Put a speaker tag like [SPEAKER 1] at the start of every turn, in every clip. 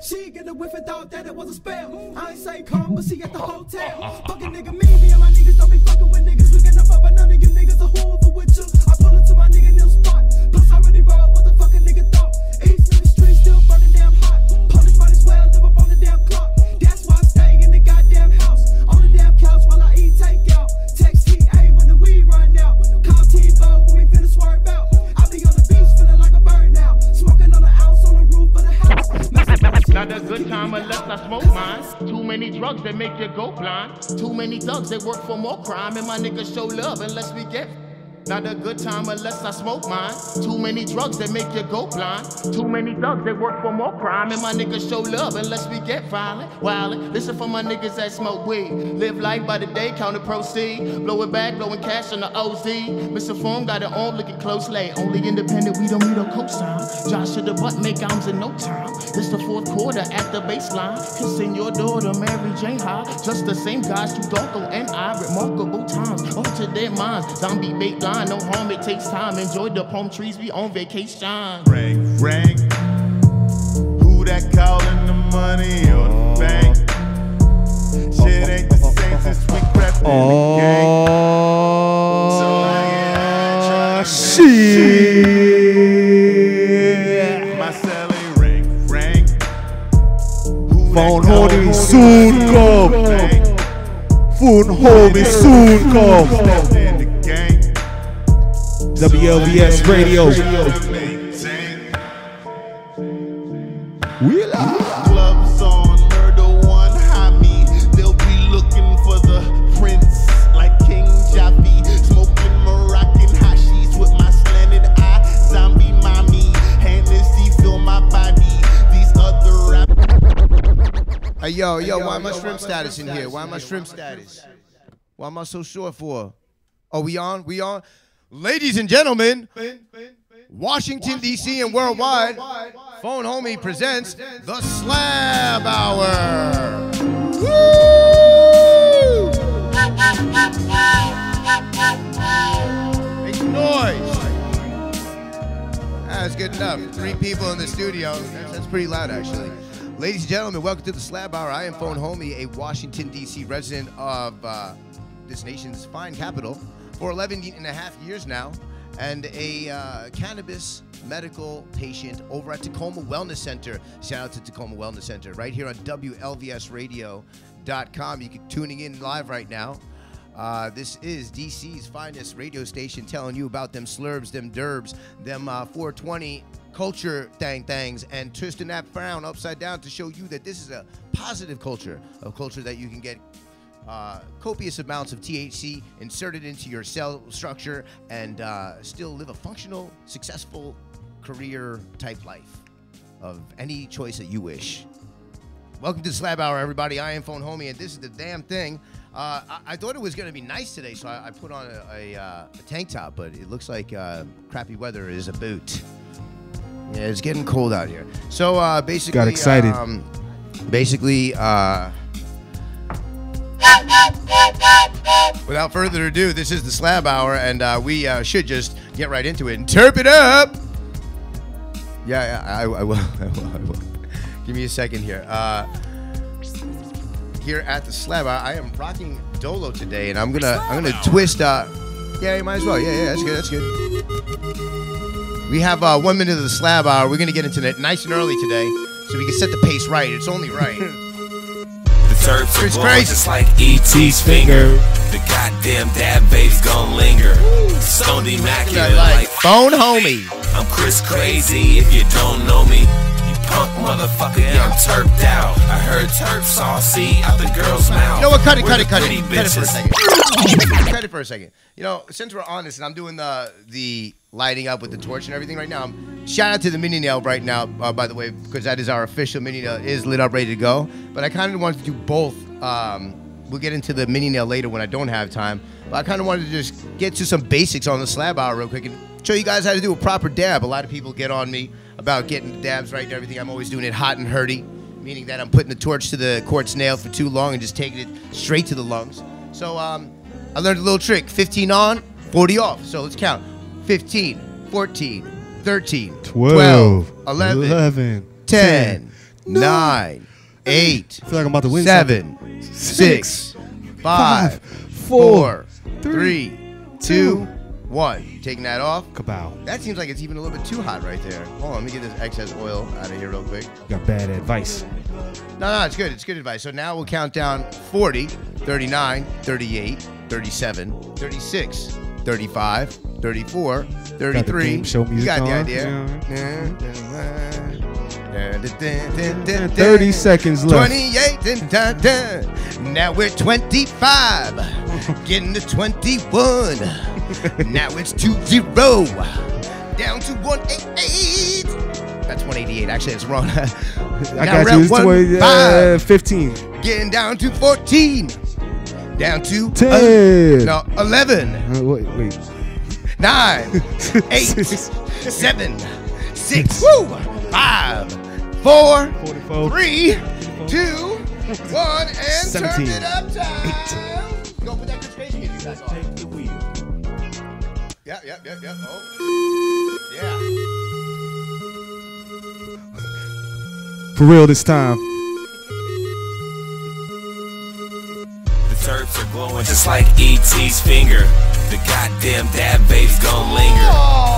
[SPEAKER 1] She get a whiff and thought that it was a spell. I ain't say come, but she at the hotel. Fucking nigga, me and my niggas don't be fucking with niggas. We get up but none of you niggas are whoever with you. I pull up to my nigga new spot. Plus I already rolled what the fuck a nigga thought. East Memphis street still burning damn hot. Police might as well live up on the damn clock. That's why I stay in the goddamn house. On the damn couch while I eat takeout. Text TA when the weed run out. Call T-Bo when we finna swerve out. I be on the beach feeling like a bird now. Smoking on an ounce on the roof of the house.
[SPEAKER 2] Not a good time unless I smoke mine. Too many drugs that make you go blind. Too many thugs that work for more crime. And my niggas show love unless we get. Not a good time unless I smoke mine. Too many drugs that make you go blind. Too many thugs that work for more crime. And my niggas show love unless we get violent. Wildin', listen for my niggas that smoke weed. Live life by the day, count the proceed. Blow it back, blowing cash on the OZ. Mr. Form got it on, looking closely. Only independent, we don't need a cosign. Josh to the butt, make arms in no time. This the fourth quarter at the baseline. Kissing your daughter, Mary Jane High. Just the same guys, Tudorko and I. Remarkable times, alter their minds. Zombie bait line. No harm, it takes time. Enjoy the palm trees, we on vacation.
[SPEAKER 3] Ring, ring. Who that calling the money or the bank? Shit ain't the same since we crept in the game. So I shit. My celly ring, ring.
[SPEAKER 4] Phone holding soon come. Phone holding soon come. WLVS Radio. We love
[SPEAKER 3] clubs on Murder One Hami. They'll be looking for the prince like King James.
[SPEAKER 5] yo, why am I shrimp status in here? Why am I shrimp status? Why am I so short for? Oh, we on? We on? Ladies and gentlemen, Washington, D.C. and worldwide, Phone Homie presents the Slab Hour. Woo! Make some noise. That's good enough. 3 people in the studio. That's pretty loud, actually. Ladies and gentlemen, welcome to the Slab Hour. I am Phone Homie, a Washington, D.C. resident of this nation's fine capital for 11 and a half years now, and a cannabis medical patient over at Tacoma Wellness Center. Shout out to Tacoma Wellness Center right here on WLVSradio.com. You can tuning in live right now. This is DC's finest radio station, telling you about them slurbs, them derbs, them 420 culture things, and twisting that frown upside down to show you that this is a positive culture, a culture that you can get copious amounts of THC inserted into your cell structure and still live a functional, successful career-type life of any choice that you wish. Welcome to the Slab Hour, everybody. I am Phone Homie, and this is the damn thing. I thought it was going to be nice today, so I put on a tank top, but it looks like crappy weather is a boot. Yeah, it's getting cold out here. So basically,
[SPEAKER 4] got excited.
[SPEAKER 5] Without further ado, this is the Slab Hour, and we should just get right into it and turp it up. Yeah, I will. Give me a second here. Here at the Slab Hour, I am rocking Dolo today, and I'm gonna twist. Yeah, you might as well. Yeah, that's good. That's good. We have 1 minute of the Slab Hour. We're gonna get into it nice and early today, so we can set the pace right. It's only right.
[SPEAKER 6] The terps are blowing just like E.T.'s finger. The goddamn dab bass gon' linger. Stoned immaculate like
[SPEAKER 5] Phone Homie.
[SPEAKER 6] I'm Chris Crazy if you don't know me. You punk motherfucker, yeah, I'm turped out. I heard terp saucy out the girl's mouth.
[SPEAKER 5] You know what? Cut it for a second. Cut it for a second. You know, since we're on this and I'm doing the lighting up with the torch and everything right now, shout out to the mini nail right now, by the way, because that is our official mini nail. It is lit up, ready to go. But I kind of wanted to do both. We'll get into the mini nail later when I don't have time. But I kind of wanted to just get to some basics on the Slab Hour real quick and show you guys how to do a proper dab. A lot of people get on me about getting the dabs right and everything. I'm always doing it hot and hurty, meaning that I'm putting the torch to the quartz nail for too long and just taking it straight to the lungs. So I learned a little trick. 15 on, 40 off. So let's count. 15, 14, 13, 12, 11, 10, 9, 8,
[SPEAKER 4] I feel like I'm about to win
[SPEAKER 5] 7, 6, 5, 4, 3, 2, 1. Taking that off.
[SPEAKER 4] Kabow.
[SPEAKER 5] That seems like it's even a little bit too hot right there. Hold on, let me get this excess oil out of here real quick.
[SPEAKER 4] Got bad advice.
[SPEAKER 5] No, it's good. It's good advice. So now we'll count down 40, 39, 38, 37, 36, 35, 34, 33.
[SPEAKER 4] Show music.
[SPEAKER 5] You got the
[SPEAKER 4] on.
[SPEAKER 5] idea.
[SPEAKER 4] Yeah. 30 seconds left.
[SPEAKER 5] 28. Now we're 25. Getting to 21. Now it's 2-0. Down to 188. That's 188. Actually, it's wrong.
[SPEAKER 4] I got you. It's 15.
[SPEAKER 5] Getting down to 14. Down to
[SPEAKER 4] 10.
[SPEAKER 5] 11.
[SPEAKER 4] Wait.
[SPEAKER 5] 9, 8, 7, 6, 5, 4, 3, 2, 1, and
[SPEAKER 4] 17.
[SPEAKER 5] turn it up time. Go put that Chris Crazy music back on. Yeah. Oh. Yeah.
[SPEAKER 4] For real this time.
[SPEAKER 6] The terps are glowing just like E.T.'s finger. The goddamn dab bass gon' linger.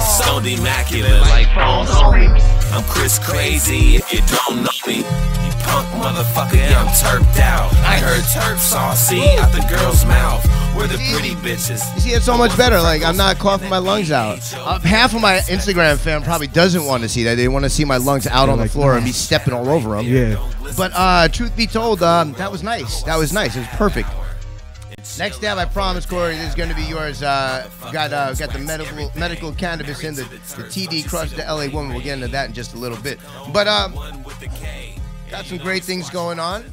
[SPEAKER 6] Stoned immaculate like Phone Homie. I'm Chris Crazy if you don't know me. You punk motherfucker, yeah, I'm turped out. I heard terp saucy out the girl's mouth. We're the pretty bitches.
[SPEAKER 5] You see, it's so much better. Like, I'm not coughing my lungs out. Half of my Instagram fam probably doesn't want to see that. They want to see my lungs out on the floor and me stepping all over them.
[SPEAKER 4] Yeah.
[SPEAKER 5] But truth be told, that was nice. That was nice. It was perfect. Next dab, I promise, Corey, this is going to be yours. Got the medical cannabis in the TD crushed the LA woman. We'll get into that in just a little bit. But got some great things going on.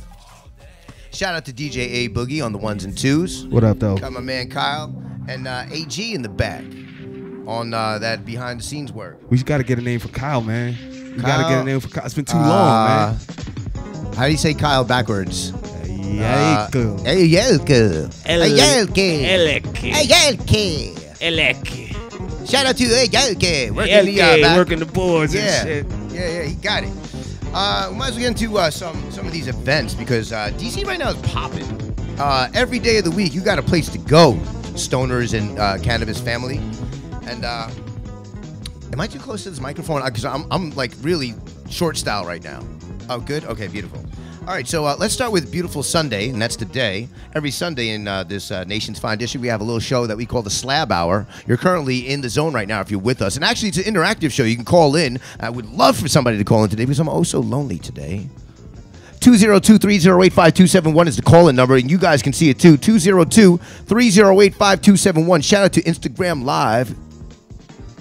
[SPEAKER 5] Shout out to DJ A Boogie on the ones and twos.
[SPEAKER 4] What up, though?
[SPEAKER 5] Got my man Kyle and AG in the back on that behind the scenes work.
[SPEAKER 4] We just got to get a name for Kyle, man. We got to get a name for Kyle. It's been too long, man.
[SPEAKER 5] How do you say Kyle backwards?
[SPEAKER 4] Ayelke.
[SPEAKER 5] Shout out to Ayelke.
[SPEAKER 4] Working the boards and shit.
[SPEAKER 5] Yeah, he got it. We might as well get into some of these events because DC right now is popping. Every day of the week, you got a place to go, stoners and cannabis family. And am I too close to this microphone? Because I'm like really short style right now. Oh, good. Okay, beautiful. All right, so let's start with Beautiful Sunday, and that's today. Every Sunday in this nation's fine district, we have a little show that we call the Slab Hour. You're currently in the zone right now if you're with us. And actually, it's an interactive show. You can call in. I would love for somebody to call in today because I'm oh so lonely today. 202-308-5271 is the call-in number, and you guys can see it too. 202-308-5271. Shout out to Instagram Live.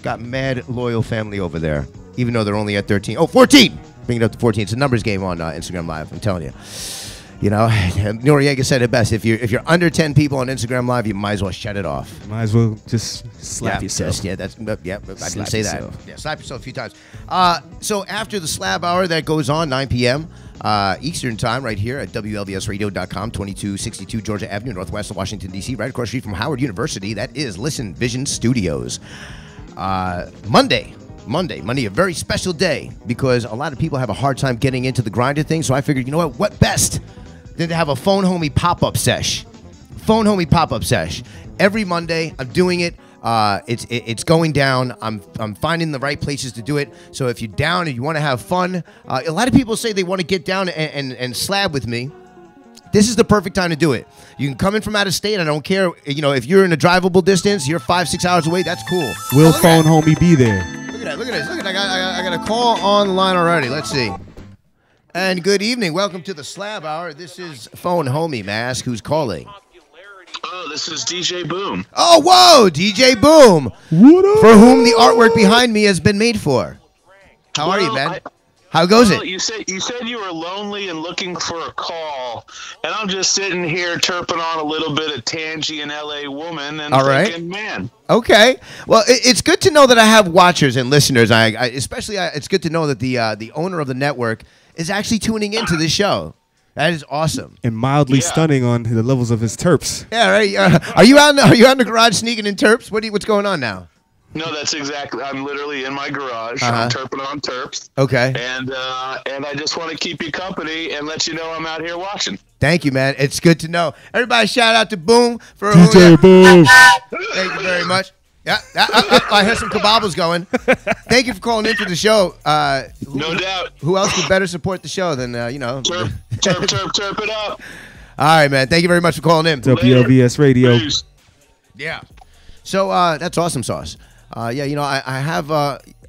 [SPEAKER 5] Got mad loyal family over there, even though they're only at 13. Oh, 14! Bring it up to 14. It's a numbers game on Instagram Live. I'm telling you. You know, Noriega said it best. If you're under 10 people on Instagram Live, you might as well shut it off.
[SPEAKER 4] Might as well just slap yourself.
[SPEAKER 5] I didn't say that. Yeah, slap yourself a few times. So after the Slab Hour, that goes on 9 p.m. Eastern Time, right here at WLVSradio.com, 2262 Georgia Avenue, northwest of Washington, D.C., right across the street from Howard University. That is Listen Vision Studios. Monday, a very special day because a lot of people have a hard time getting into the grinder thing. So I figured, you know what best than to have a Phone Homie pop-up sesh. Phone Homie pop-up sesh. Every Monday, I'm doing it. It's going down. I'm finding the right places to do it. So if you're down and you want to have fun, a lot of people say they want to get down and slab with me. This is the perfect time to do it. You can come in from out of state. I don't care. You know, if you're in a drivable distance, you're 5-6 hours away. That's cool.
[SPEAKER 4] Will Phone Homie be there?
[SPEAKER 5] Look at this. Look at that. I got a call on the line already. Let's see. And good evening. Welcome to the Slab Hour. This is Phone Homie Mask. Who's calling?
[SPEAKER 7] Oh, this is DJ Boom.
[SPEAKER 5] Oh, whoa, DJ Boom.
[SPEAKER 4] What up?
[SPEAKER 5] For whom the artwork behind me has been made for. How are you, man? How goes it?
[SPEAKER 7] You said you were lonely and looking for a call, and I'm just sitting here chirping on a little bit of Tangy and LA Woman, and thinking, man.
[SPEAKER 5] Okay. Well, it's good to know that I have watchers and listeners. Especially it's good to know that the owner of the network is actually tuning into this show. That is awesome.
[SPEAKER 4] And mildly stunning on the levels of his terps.
[SPEAKER 5] Yeah, right. Are you out in the garage sneaking in terps? What's going on now?
[SPEAKER 7] No, that's exactly. I'm literally in my garage. I'm terping on terps.
[SPEAKER 5] Okay.
[SPEAKER 7] And I just want to keep you company and let you know I'm out here watching.
[SPEAKER 5] Thank you, man. It's good to know. Everybody, shout out to Boom for
[SPEAKER 4] DJ Boom.
[SPEAKER 5] Thank you very much. Yeah, I hear some kabobbles going. Thank you for calling into the show.
[SPEAKER 7] No doubt.
[SPEAKER 5] Who else could better support the show than
[SPEAKER 7] Terp it up.
[SPEAKER 5] All right, man. Thank you very much for calling in.
[SPEAKER 4] WLVS Radio.
[SPEAKER 7] Peace.
[SPEAKER 5] Yeah. So that's awesome sauce. I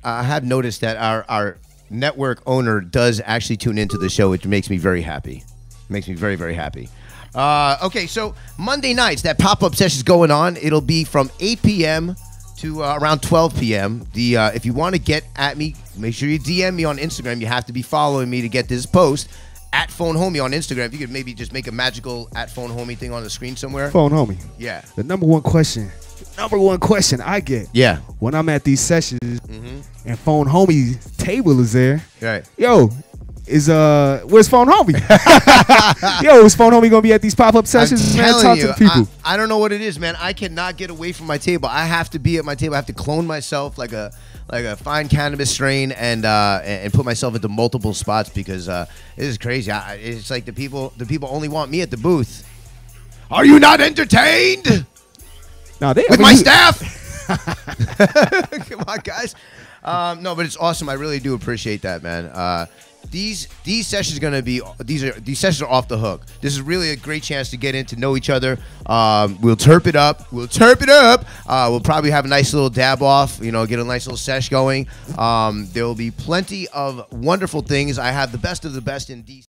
[SPEAKER 5] have noticed that our network owner does actually tune into the show, which makes me very happy. Makes me very, very happy. Okay, so Monday nights, that pop-up session is going on. It'll be from 8 p.m. to around 12 p.m. If you want to get at me, make sure you DM me on Instagram. You have to be following me to get this post. At Phone Homie on Instagram. If you could maybe just make a magical at Phone Homie thing on the screen somewhere.
[SPEAKER 4] Phone Homie.
[SPEAKER 5] Yeah.
[SPEAKER 4] The number one question I get when I'm at these sessions and Phone Homie's table is there.
[SPEAKER 5] Right.
[SPEAKER 4] Yo, where's Phone Homie? Yo, is Phone Homie gonna be at these pop-up sessions?
[SPEAKER 5] I'm
[SPEAKER 4] Man, talk to the people.
[SPEAKER 5] I don't know what it is, man. I cannot get away from my table. I have to be at my table. I have to clone myself like a fine cannabis strain and put myself into multiple spots because this is crazy. It's like the people only want me at the booth. Are you not entertained?
[SPEAKER 4] No,
[SPEAKER 5] with my staff. Come on, guys. No, but it's awesome. I really do appreciate that, man. These sessions are gonna be these sessions are off the hook. This is really a great chance to get in to know each other. We'll terp it up. We'll probably have a nice little dab off. You know, get a nice little sesh going. There will be plenty of wonderful things. I have the best of the best in DC.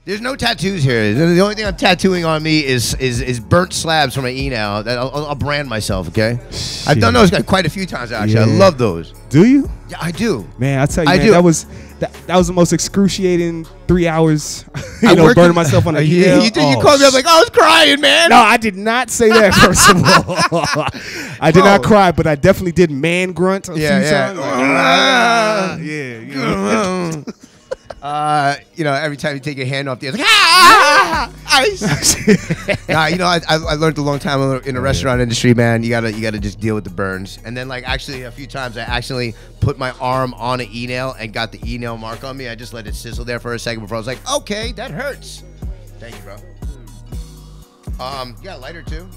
[SPEAKER 5] There's no tattoos here. The only thing I'm tattooing on me is burnt slabs from an E-Now. That I'll brand myself, okay? Shit. I've done those quite a few times, actually. Yeah. I love those.
[SPEAKER 4] Do you?
[SPEAKER 5] Yeah, I do.
[SPEAKER 4] Man, I tell you, man, that was the most excruciating 3 hours. Burning myself on a
[SPEAKER 5] E-Now. You called me up like, I was crying, man.
[SPEAKER 4] No, I did not say that, first of all. I did not cry, but I definitely did man grunt a few times.
[SPEAKER 5] Every time you take your hand off the other, ice. I learned a long time in the restaurant industry, man. You gotta just deal with the burns. And then, actually, a few times I actually put my arm on an E-Nail and got the E-Nail mark on me. I just let it sizzle there for a second before I was like, okay, that hurts. Thank you, bro. You got a lighter too?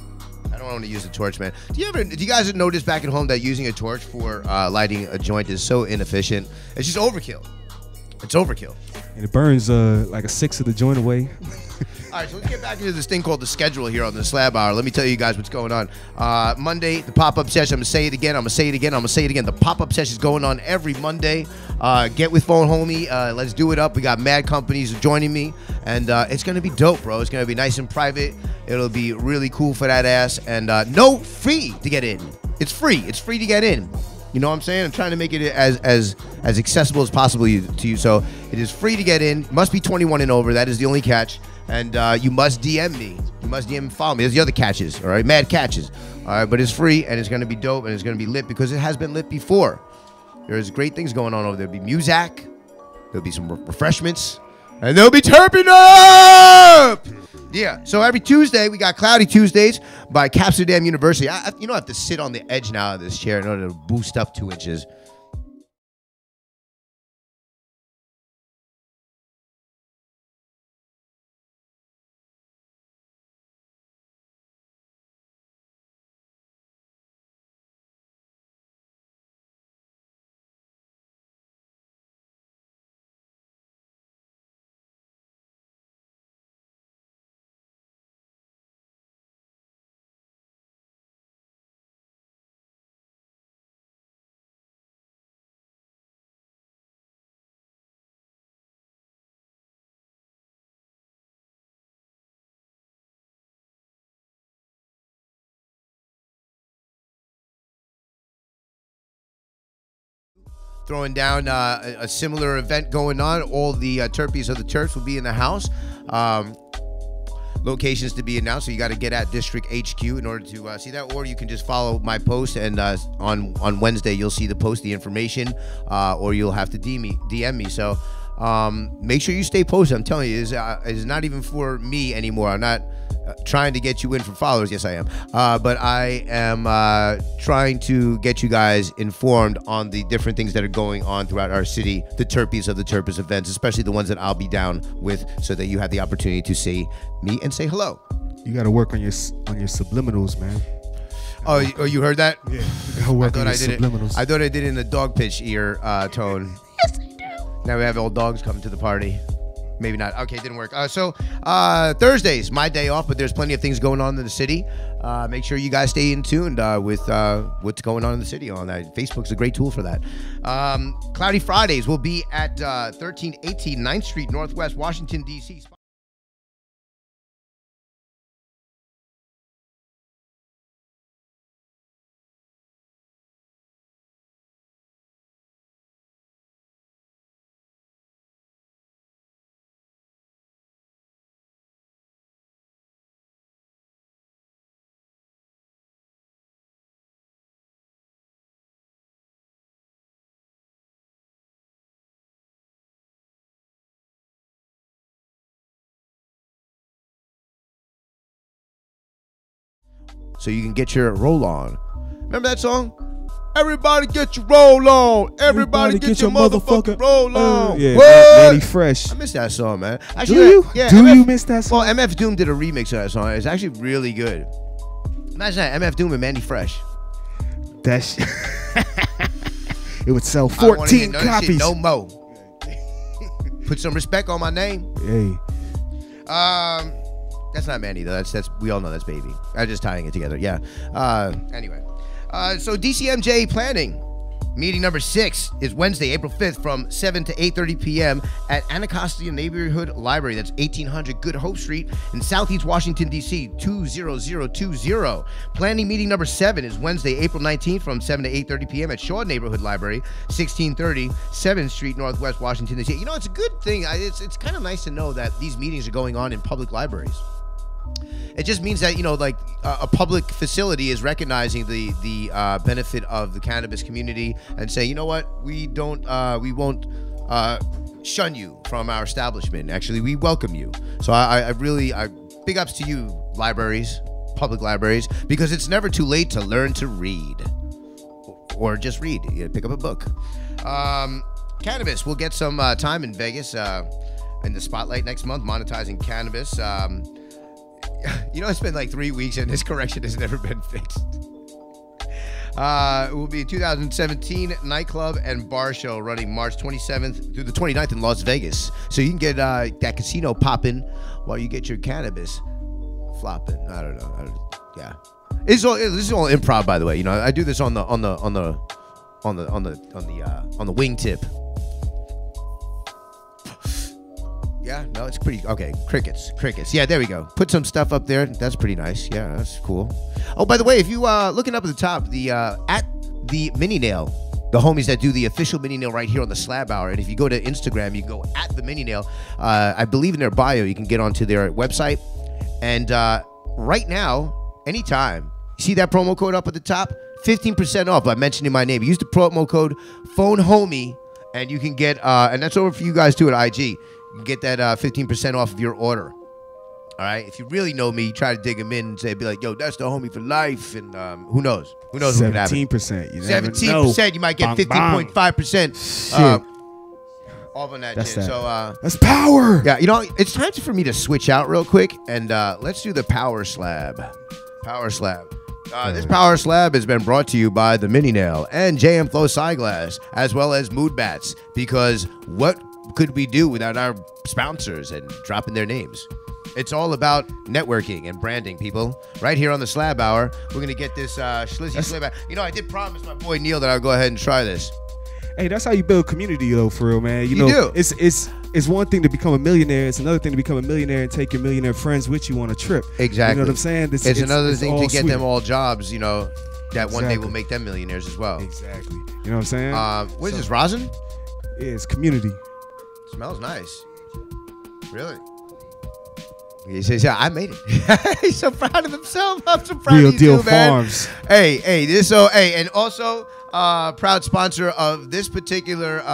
[SPEAKER 5] I don't want to use a torch, man. Do you guys notice back at home that using a torch for lighting a joint is so inefficient? It's just overkill. It's overkill.
[SPEAKER 4] And it burns like a sixth of the joint away.
[SPEAKER 5] All right, so let's get back into this thing called the schedule here on the Slab Hour. Let me tell you guys what's going on. Monday, the pop-up session. I'm going to say it again. I'm going to say it again. I'm going to say it again. The pop-up session is going on every Monday. Get with Phone Homie. Let's do it up. We got mad companies joining me. And it's going to be dope, bro. It's going to be nice and private. It'll be really cool for that ass. And no fee to get in. It's free. It's free to get in. You know what I'm saying? I'm trying to make it as accessible as possible to you. So it is free to get in. Must be 21 and over. That is the only catch. And you must DM me. You must DM and follow me. There's the other catches, all right? Mad catches. All right, but it's free, and it's going to be dope, and it's going to be lit because it has been lit before. There's great things going on over there. There'll be music. There'll be some refreshments. And they'll be turping up! Yeah, so every Tuesday, we got Cloudy Tuesdays by Capsterdam University. I have to sit on the edge now of this chair in order to boost up 2 inches. Throwing down a similar event going on. All the Terpies of the Terps will be in the house. Locations to be announced, so you got to get at District HQ in order to see that, or you can just follow my post, and on Wednesday you'll see the post, the information, or you'll have to DM me. So make sure you stay posted. I'm telling you, it's not even for me anymore. I'm not trying to get you in for followers. Yes, I am. But I am trying to get you guys informed on the different things that are going on throughout our city, the Terpies of the Terpers events, especially the ones that I'll be down with, so that you have the opportunity to see me and say hello.
[SPEAKER 4] You got to work on your subliminals, man.
[SPEAKER 5] Oh, you heard that?
[SPEAKER 4] Yeah. You gotta work on your subliminals.
[SPEAKER 5] I thought I did it in the dog pitch ear tone. Yes, I do. Now we have old dogs coming to the party. Maybe not. Okay, it didn't work. So Thursdays, my day off, but there's plenty of things going on in the city. Make sure you guys stay in tune with what's going on in the city on that. Facebook's a great tool for that. Cloudy Fridays will be at 1318 9th Street, Northwest Washington, D.C. So you can get your roll on. Remember that song? Everybody get your roll on. Everybody get your motherfucking roll on.
[SPEAKER 4] Yeah, Manny Fresh.
[SPEAKER 5] I miss that song, man.
[SPEAKER 4] Actually, do you?
[SPEAKER 5] Yeah,
[SPEAKER 4] do you miss that song?
[SPEAKER 5] Well, MF Doom did a remix of that song. It's actually really good. Imagine that, MF Doom and Manny Fresh.
[SPEAKER 4] That it would sell 14 copies.
[SPEAKER 5] No mo. Put some respect on my name.
[SPEAKER 4] Hey.
[SPEAKER 5] That's not Manny though. That's we all know that's Baby. I'm just tying it together. Yeah. Anyway. So DCMJ planning. Meeting number 6 is Wednesday, April 5th from 7 to 8:30 p.m. at Anacostia Neighborhood Library. That's 1800 Good Hope Street in Southeast Washington, D.C., 20020. Planning meeting number 7 is Wednesday, April 19th from 7 to 8:30 p.m. at Shaw Neighborhood Library, 1630 7th Street, Northwest Washington, D.C. You know, it's a good thing. It's kind of nice to know that these meetings are going on in public libraries. It just means that, you know, like a public facility is recognizing the benefit of the cannabis community and say, you know what, we won't shun you from our establishment. Actually, we welcome you. So I really big ups to you, libraries, public libraries, because it's never too late to learn to read or just read. You pick up a book. Cannabis, we'll get some time in Vegas in the spotlight next month, monetizing cannabis. You know, it's been like 3 weeks and this correction has never been fixed. It will be a 2017 nightclub and bar show running March 27th through the 29th in Las Vegas. So you can get that casino popping while you get your cannabis flopping. I don't know. Yeah, this is all improv, by the way. You know, I do this on the wingtip. Yeah, no, it's pretty okay. Crickets. Yeah, there we go. Put some stuff up there. That's pretty nice. Yeah, that's cool. Oh, by the way, if you looking up at the top, the at the Mini Nail, the homies that do the official Mini Nail right here on the Slab Hour, and if you go to Instagram, you go at the Mini Nail. I believe in their bio, you can get onto their website, and right now, anytime, you see that promo code up at the top, 15% off by mentioning my name. Use the promo code PhoneHomie, and you can get and that's over for you guys too at IG. You can get that 15% off of your order. All right. If you really know me, you try to dig him in and say, be like, yo, that's the homie for life. And who knows? Who knows what can happen?
[SPEAKER 4] 17%. You
[SPEAKER 5] 17%. You might get 15.5% off on that shit. So
[SPEAKER 4] that's power.
[SPEAKER 5] Yeah. You know, it's time for me to switch out real quick. And let's do the Power Slab. Power Slab. This Power Slab has been brought to you by the Mini Nail and JM Flow Siglass, as well as Mood Bats. Because what could we do without our sponsors and dropping their names? It's all about networking and branding, people. Right here on the Slab Hour, we're going to get this Schlizzy Slab. You know, I did promise my boy Neil that I'll go ahead and try this.
[SPEAKER 4] Hey, that's how you build community, though, for real, man. You know,
[SPEAKER 5] do.
[SPEAKER 4] It's one thing to become a millionaire. It's another thing to become a millionaire and take your millionaire friends with you on a trip.
[SPEAKER 5] Exactly.
[SPEAKER 4] You know what I'm saying?
[SPEAKER 5] It's another thing to get them all jobs, you know, that one day will make them millionaires as well.
[SPEAKER 4] Exactly. You know what I'm saying?
[SPEAKER 5] What is this, rosin?
[SPEAKER 4] Yeah, it's community.
[SPEAKER 5] Smells nice. Really? He says, yeah, I made it. He's so proud of himself. I'm so proud of you
[SPEAKER 4] Deal
[SPEAKER 5] too, man.
[SPEAKER 4] Farms.
[SPEAKER 5] Hey, and also proud sponsor of this particular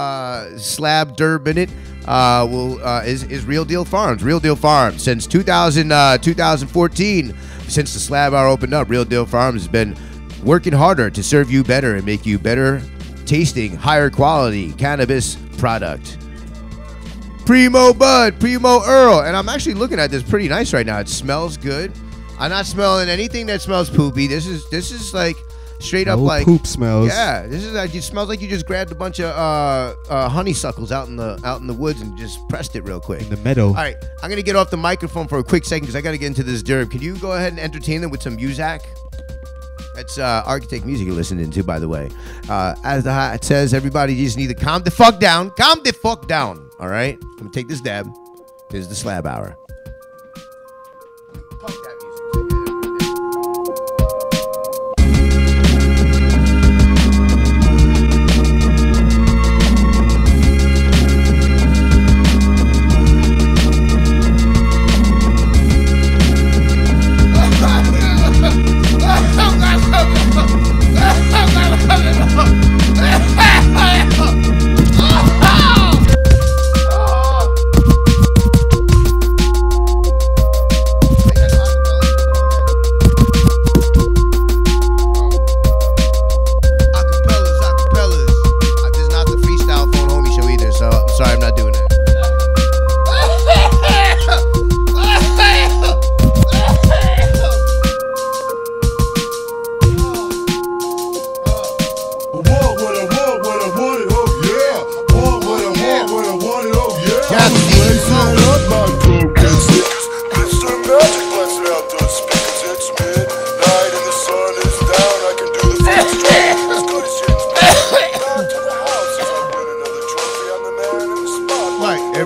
[SPEAKER 5] Slab Durb Minute is Real Deal Farms. Real Deal Farms. Since 2014, since the Slab Hour opened up, Real Deal Farms has been working harder to serve you better and make you better tasting, higher quality cannabis product. Primo Bud, Primo Earl. And I'm actually looking at this pretty nice right now. It smells good. I'm not smelling anything that smells poopy. This is like straight up like
[SPEAKER 4] poop smells.
[SPEAKER 5] Yeah, this is like it smells like you just grabbed a bunch of honeysuckles out in the woods and just pressed it real quick.
[SPEAKER 4] In the meadow.
[SPEAKER 5] All right, I'm gonna get off the microphone for a quick second because I gotta get into this derb. Can you go ahead and entertain them with some music? That's Architect music you're listening to, by the way. As the hat says, everybody just need to calm the fuck down. Calm the fuck down. All right? I'm going to take this dab. This is the Slab Hour.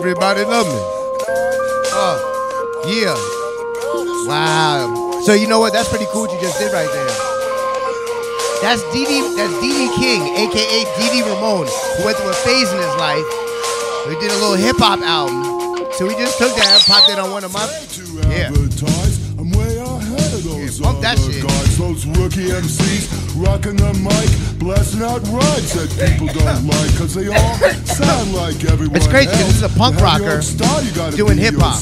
[SPEAKER 5] everybody love me. Oh, yeah. Wow. So you know what? That's pretty cool what you just did right there. That's D.D. King, a.k.a. D.D. Ramone, who went through a phase in his life. We did a little hip-hop album. So we just took that and popped it on one of my... Yeah.
[SPEAKER 8] I'm way ahead of those
[SPEAKER 5] bump that shit.
[SPEAKER 8] guys, those rookie MCs rocking the mic, blasting out rhymes that people don't like, cause they all sound like everyone
[SPEAKER 5] It's crazy because this is a punk rocker doing hip-hop.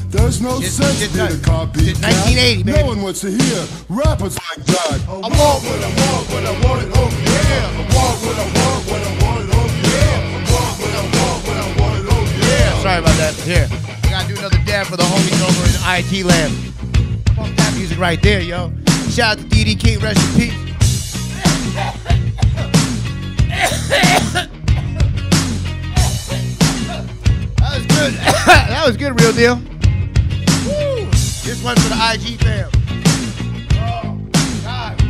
[SPEAKER 8] There's no sense in a copy.
[SPEAKER 5] 1980, man.
[SPEAKER 8] No one wants to hear rappers like that. I want what I want, what I want, oh yeah. I want what I want, what I want, oh yeah. I want what I want, what I want, oh yeah.
[SPEAKER 5] Sorry about that. Here, I gotta do another dab for the homies over in IT land. Fuck that music right there, yo. Shout out to D.D. King, rest in peace. That was good. That was good, real deal. Woo. This one's for the IG fam. Oh, God.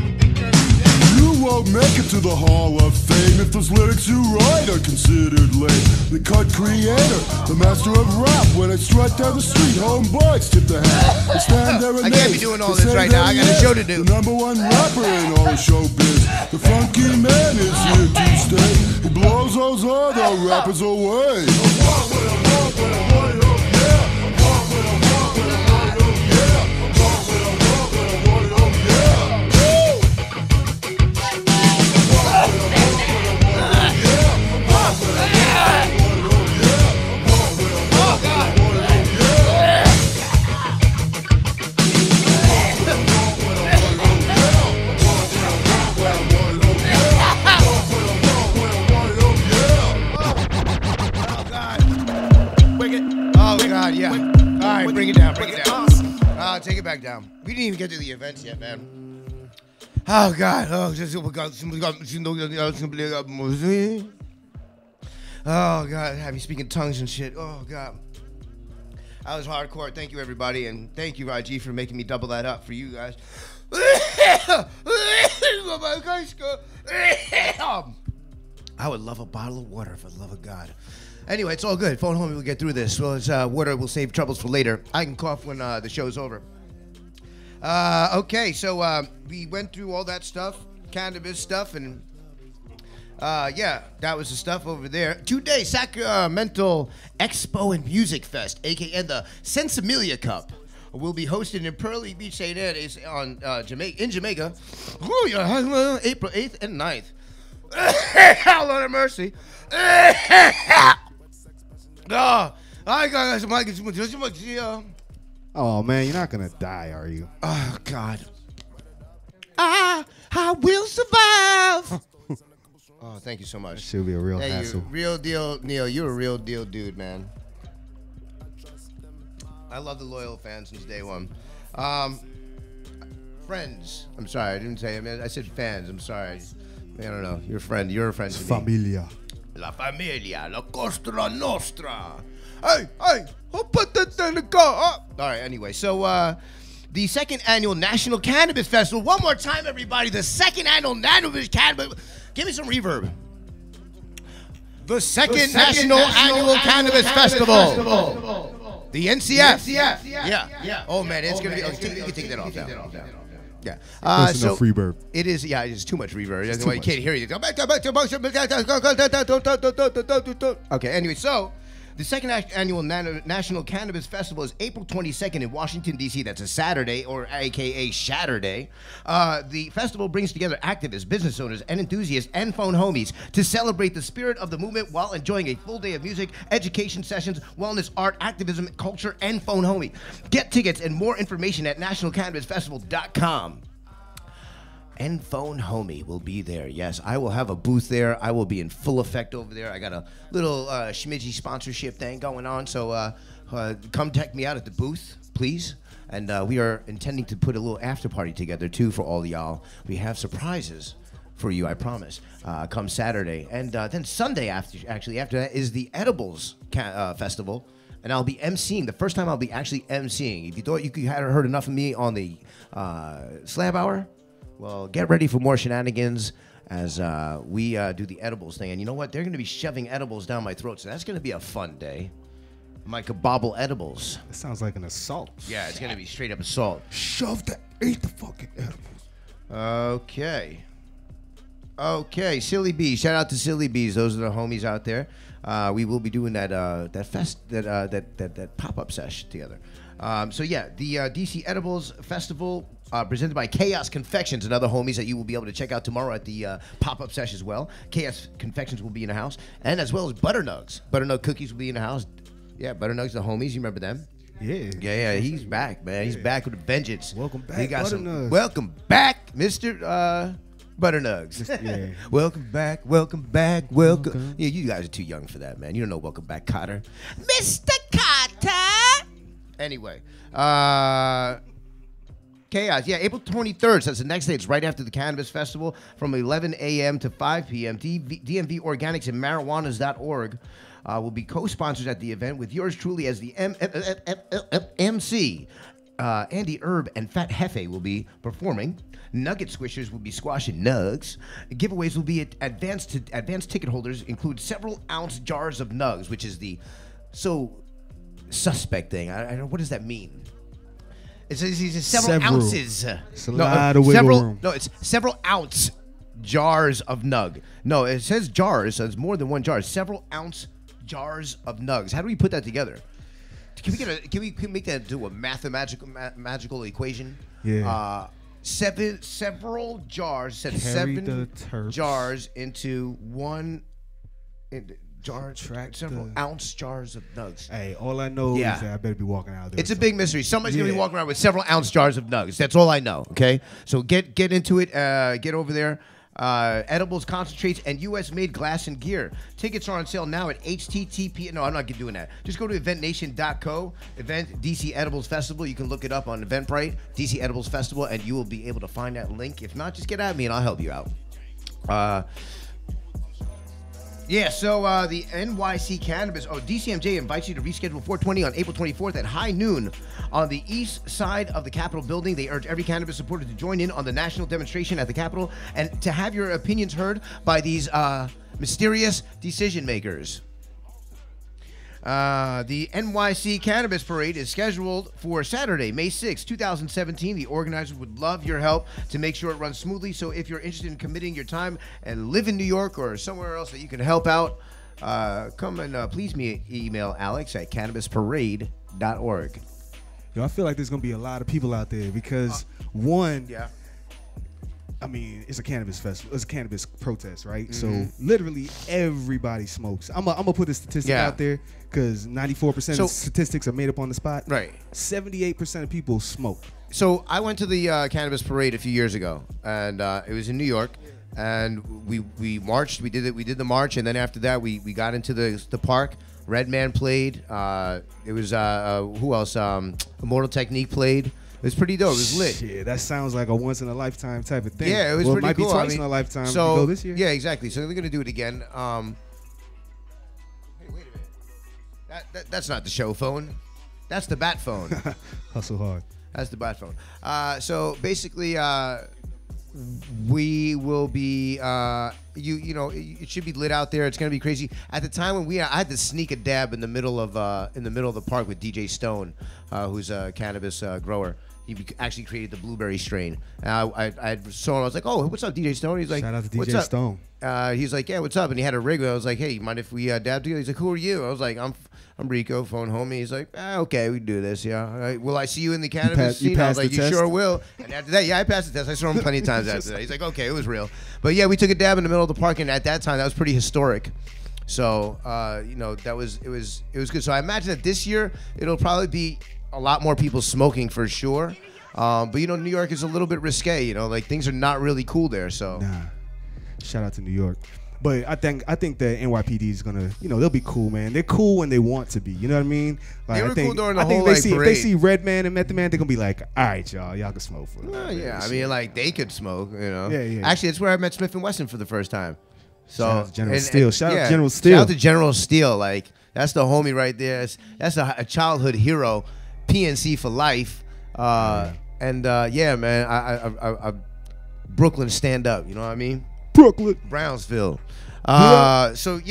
[SPEAKER 8] You won't make it to the Hall of Fame if those lyrics you write are considered lame. The cut creator, the master of rap. When I strut down the street, homeboys tip the hat. I stand there and
[SPEAKER 5] I can't be doing all this right now. I got a show to do.
[SPEAKER 8] The #1 rapper in all showbiz. The funky man is here to stay. He blows those other rappers away.
[SPEAKER 5] Yeah. All right, bring it down, bring it down. Take it back down. We didn't even get to the events yet, man. Oh, God. Oh, God. Have you speaking tongues and shit. Oh, God. That was hardcore. Thank you, everybody. And thank you, IG, for making me double that up for you guys. I would love a bottle of water for the love of God. Anyway, it's all good. Phone home, we'll get through this. Well, it's water. We'll save troubles for later. I can cough when the show's over. Okay, so we went through all that stuff, cannabis stuff, and yeah, that was the stuff over there. Today, Sacramento Expo and Music Fest, aka the Sensimilia Cup, will be hosted in Pearly Beach, St. Anne's on in Jamaica. Oh, yeah, April 8th and 9th. Lord have mercy.
[SPEAKER 4] Oh man, you're not gonna die, are you?
[SPEAKER 5] Oh God. I will survive. Oh, thank you so much.
[SPEAKER 4] That should be a real hassle.
[SPEAKER 5] Real deal, Neil. You're a real deal dude, man. I love the loyal fans since day one. Friends. I'm sorry, I didn't say it. I said fans. I'm sorry. I don't know. You're a friend. You're a friend to me.
[SPEAKER 4] Familia.
[SPEAKER 5] La familia, la Cosa Nostra. Hey, who put that in the car? Oh. All right, anyway, so the second annual National Cannabis Festival. One more time, everybody. The second annual Cannabis. Give me some reverb. The second National Annual Cannabis Festival. The NCF. Yeah. Oh, man, it's going to be. You can take that off now. Yeah. So
[SPEAKER 4] reverb.
[SPEAKER 5] It is. Yeah, it's too much reverb. That's why you can't hear you. Okay. Anyway, so the second annual National Cannabis Festival is April 22nd in Washington, D.C. That's a Saturday, or a.k.a. Shatterday. The festival brings together activists, business owners, and enthusiasts, and phone homies to celebrate the spirit of the movement while enjoying a full day of music, education sessions, wellness, art, activism, culture, and phone homie. Get tickets and more information at nationalcannabisfestival.com. And Phone Homie will be there. Yes, I will have a booth there. I will be in full effect over there. I got a little schmidgy sponsorship thing going on, so come check me out at the booth, please. And we are intending to put a little after party together, too, for all y'all. We have surprises for you, I promise, come Saturday. And then Sunday, after that, is the Edibles Festival. And I'll be emceeing. The first time I'll be actually emceeing. If you thought you hadn't heard enough of me on the Slab Hour, well, get ready for more shenanigans as we do the edibles thing. And you know what? They're going to be shoving edibles down my throat, so that's going to be a fun day. My kabobble edibles.
[SPEAKER 4] It sounds like an assault.
[SPEAKER 5] Yeah, it's gonna be straight up assault.
[SPEAKER 4] Eat the fucking edibles.
[SPEAKER 5] Okay, Silly Bees. Shout out to Silly Bees. Those are the homies out there. We will be doing that pop-up sesh together. So yeah, the DC Edibles Festival presented by Chaos Confections and other homies that you will be able to check out tomorrow at the pop-up sesh as well. Chaos Confections will be in the house, and as well as Butternugs. Butternug Cookies will be in the house. Yeah, Butternugs, the homies. You remember them? Yeah. He's back, man. He's back with a vengeance.
[SPEAKER 4] Welcome back, Butternugs.
[SPEAKER 5] Welcome back, Mr. Butternugs.
[SPEAKER 4] Yeah.
[SPEAKER 5] Welcome back. Welcome. Yeah, you guys are too young for that, man. You don't know Welcome Back, Cotter. Mr. Cotter. Anyway, Chaos. Yeah, April 23rd. So that's the next day. It's right after the Cannabis Festival from 11 a.m. to 5 p.m. DMV Organics and Marijuanas.org will be co-sponsors at the event with yours truly as the MC. Andy Herb and Fat Hefe will be performing. Nugget Squishers will be squashing nugs. Giveaways will be advanced ticket holders include several ounce jars of nugs, which is the suspect thing. I don't know, what does that mean? It's several ounces.
[SPEAKER 4] It's a lot of wiggle room.
[SPEAKER 5] No, it's several ounce jars of nug. No, it says jars, so it's more than one jar. Several ounce jars of nugs. How do we put that together? Can we make that into a magical equation?
[SPEAKER 4] Yeah.
[SPEAKER 5] Several jars. Seven jars into one jar. Several ounce jars of nugs.
[SPEAKER 4] Hey, all I know is that I better be walking out there.
[SPEAKER 5] It's a big mystery. Somebody's gonna be walking around with several ounce jars of nugs. That's all I know. Okay, so get into it. Get over there. Edibles, concentrates, and U.S.-made glass and gear. Tickets are on sale now at http. No, I'm not doing that. Just go to eventnation.co. Event DC Edibles Festival. You can look it up on Eventbrite, DC Edibles Festival, and you will be able to find that link. If not, just get at me and I'll help you out. So the NYC Cannabis, DCMJ invites you to reschedule 420 on April 24th at high noon on the east side of the Capitol building. They urge every cannabis supporter to join in on the national demonstration at the Capitol and to have your opinions heard by these mysterious decision makers. The NYC Cannabis Parade is scheduled for Saturday, May 6, 2017. The organizers would love your help to make sure it runs smoothly. So if you're interested in committing your time and live in New York or somewhere else that you can help out, come and please email Alex at cannabisparade.org.
[SPEAKER 4] Yo, I feel like there's going to be a lot of people out there because, I mean, it's a cannabis festival. It's a cannabis protest, right? Mm-hmm. So literally everybody smokes. I'm gonna put a statistic out there because 94% of statistics are made up on the spot.
[SPEAKER 5] Right.
[SPEAKER 4] 78% of people smoke.
[SPEAKER 5] So I went to the Cannabis Parade a few years ago, and it was in New York. And we marched. We did the march, and then after that, we got into the park. Redman played. It was who else? Immortal Technique played. It was pretty dope. It was lit.
[SPEAKER 4] Yeah, that sounds like a once in a lifetime type of thing.
[SPEAKER 5] Yeah, it was pretty
[SPEAKER 4] cool. It might be twice in a lifetime. So go this year.
[SPEAKER 5] Yeah, exactly. So they're gonna do it again. Hey, wait a minute. That's not the show phone. That's the bat phone.
[SPEAKER 4] Hustle hard.
[SPEAKER 5] That's the bat phone. So basically, we will be. It should be lit out there. It's gonna be crazy. At the time when I had to sneak a dab in the middle of the park with DJ Stone, who's a cannabis grower. He actually created the blueberry strain. I saw him. I was like, "Oh, what's up, DJ Stone?" He's like,
[SPEAKER 4] "Shout out to
[SPEAKER 5] what's
[SPEAKER 4] DJ
[SPEAKER 5] up?
[SPEAKER 4] Stone."
[SPEAKER 5] He's like, "Yeah, what's up?" And he had a rig. I was like, "Hey, mind if we dab together?" He's like, "Who are you?" I was like, "I'm Rico, phone homie." He's like, "Okay, we can do this. Yeah, all right. Will I see you in the cannabis scene?" I was like, "You sure will." And after that, I passed the test. I saw him plenty of times after that. He's like, "Okay, it was real." But yeah, we took a dab in the middle of the park, and at that time, that was pretty historic. So it was good. So I imagine that this year it'll probably be a lot more people smoking for sure. But New York is a little bit risque. Like things are not really cool there. So
[SPEAKER 4] nah, shout out to New York. But I think the NYPD is gonna, they'll be cool, man. They're cool when they want to be. You know what I mean?
[SPEAKER 5] Like, they were cool during the
[SPEAKER 4] whole
[SPEAKER 5] parade.
[SPEAKER 4] If they see Redman and Method Man, they're gonna be like, all right, y'all can smoke for it.
[SPEAKER 5] Yeah, I mean, like they could smoke.
[SPEAKER 4] Yeah.
[SPEAKER 5] Actually, it's where I met Smith & Wesson for the first time. So
[SPEAKER 4] shout out to General Steele. Shout out to General Steele.
[SPEAKER 5] Shout out to General Steele. Like that's the homie right there. That's a childhood hero. PNC for life. And man, I Brooklyn stand up. You know what I mean?
[SPEAKER 4] Brooklyn,
[SPEAKER 5] Brownsville. So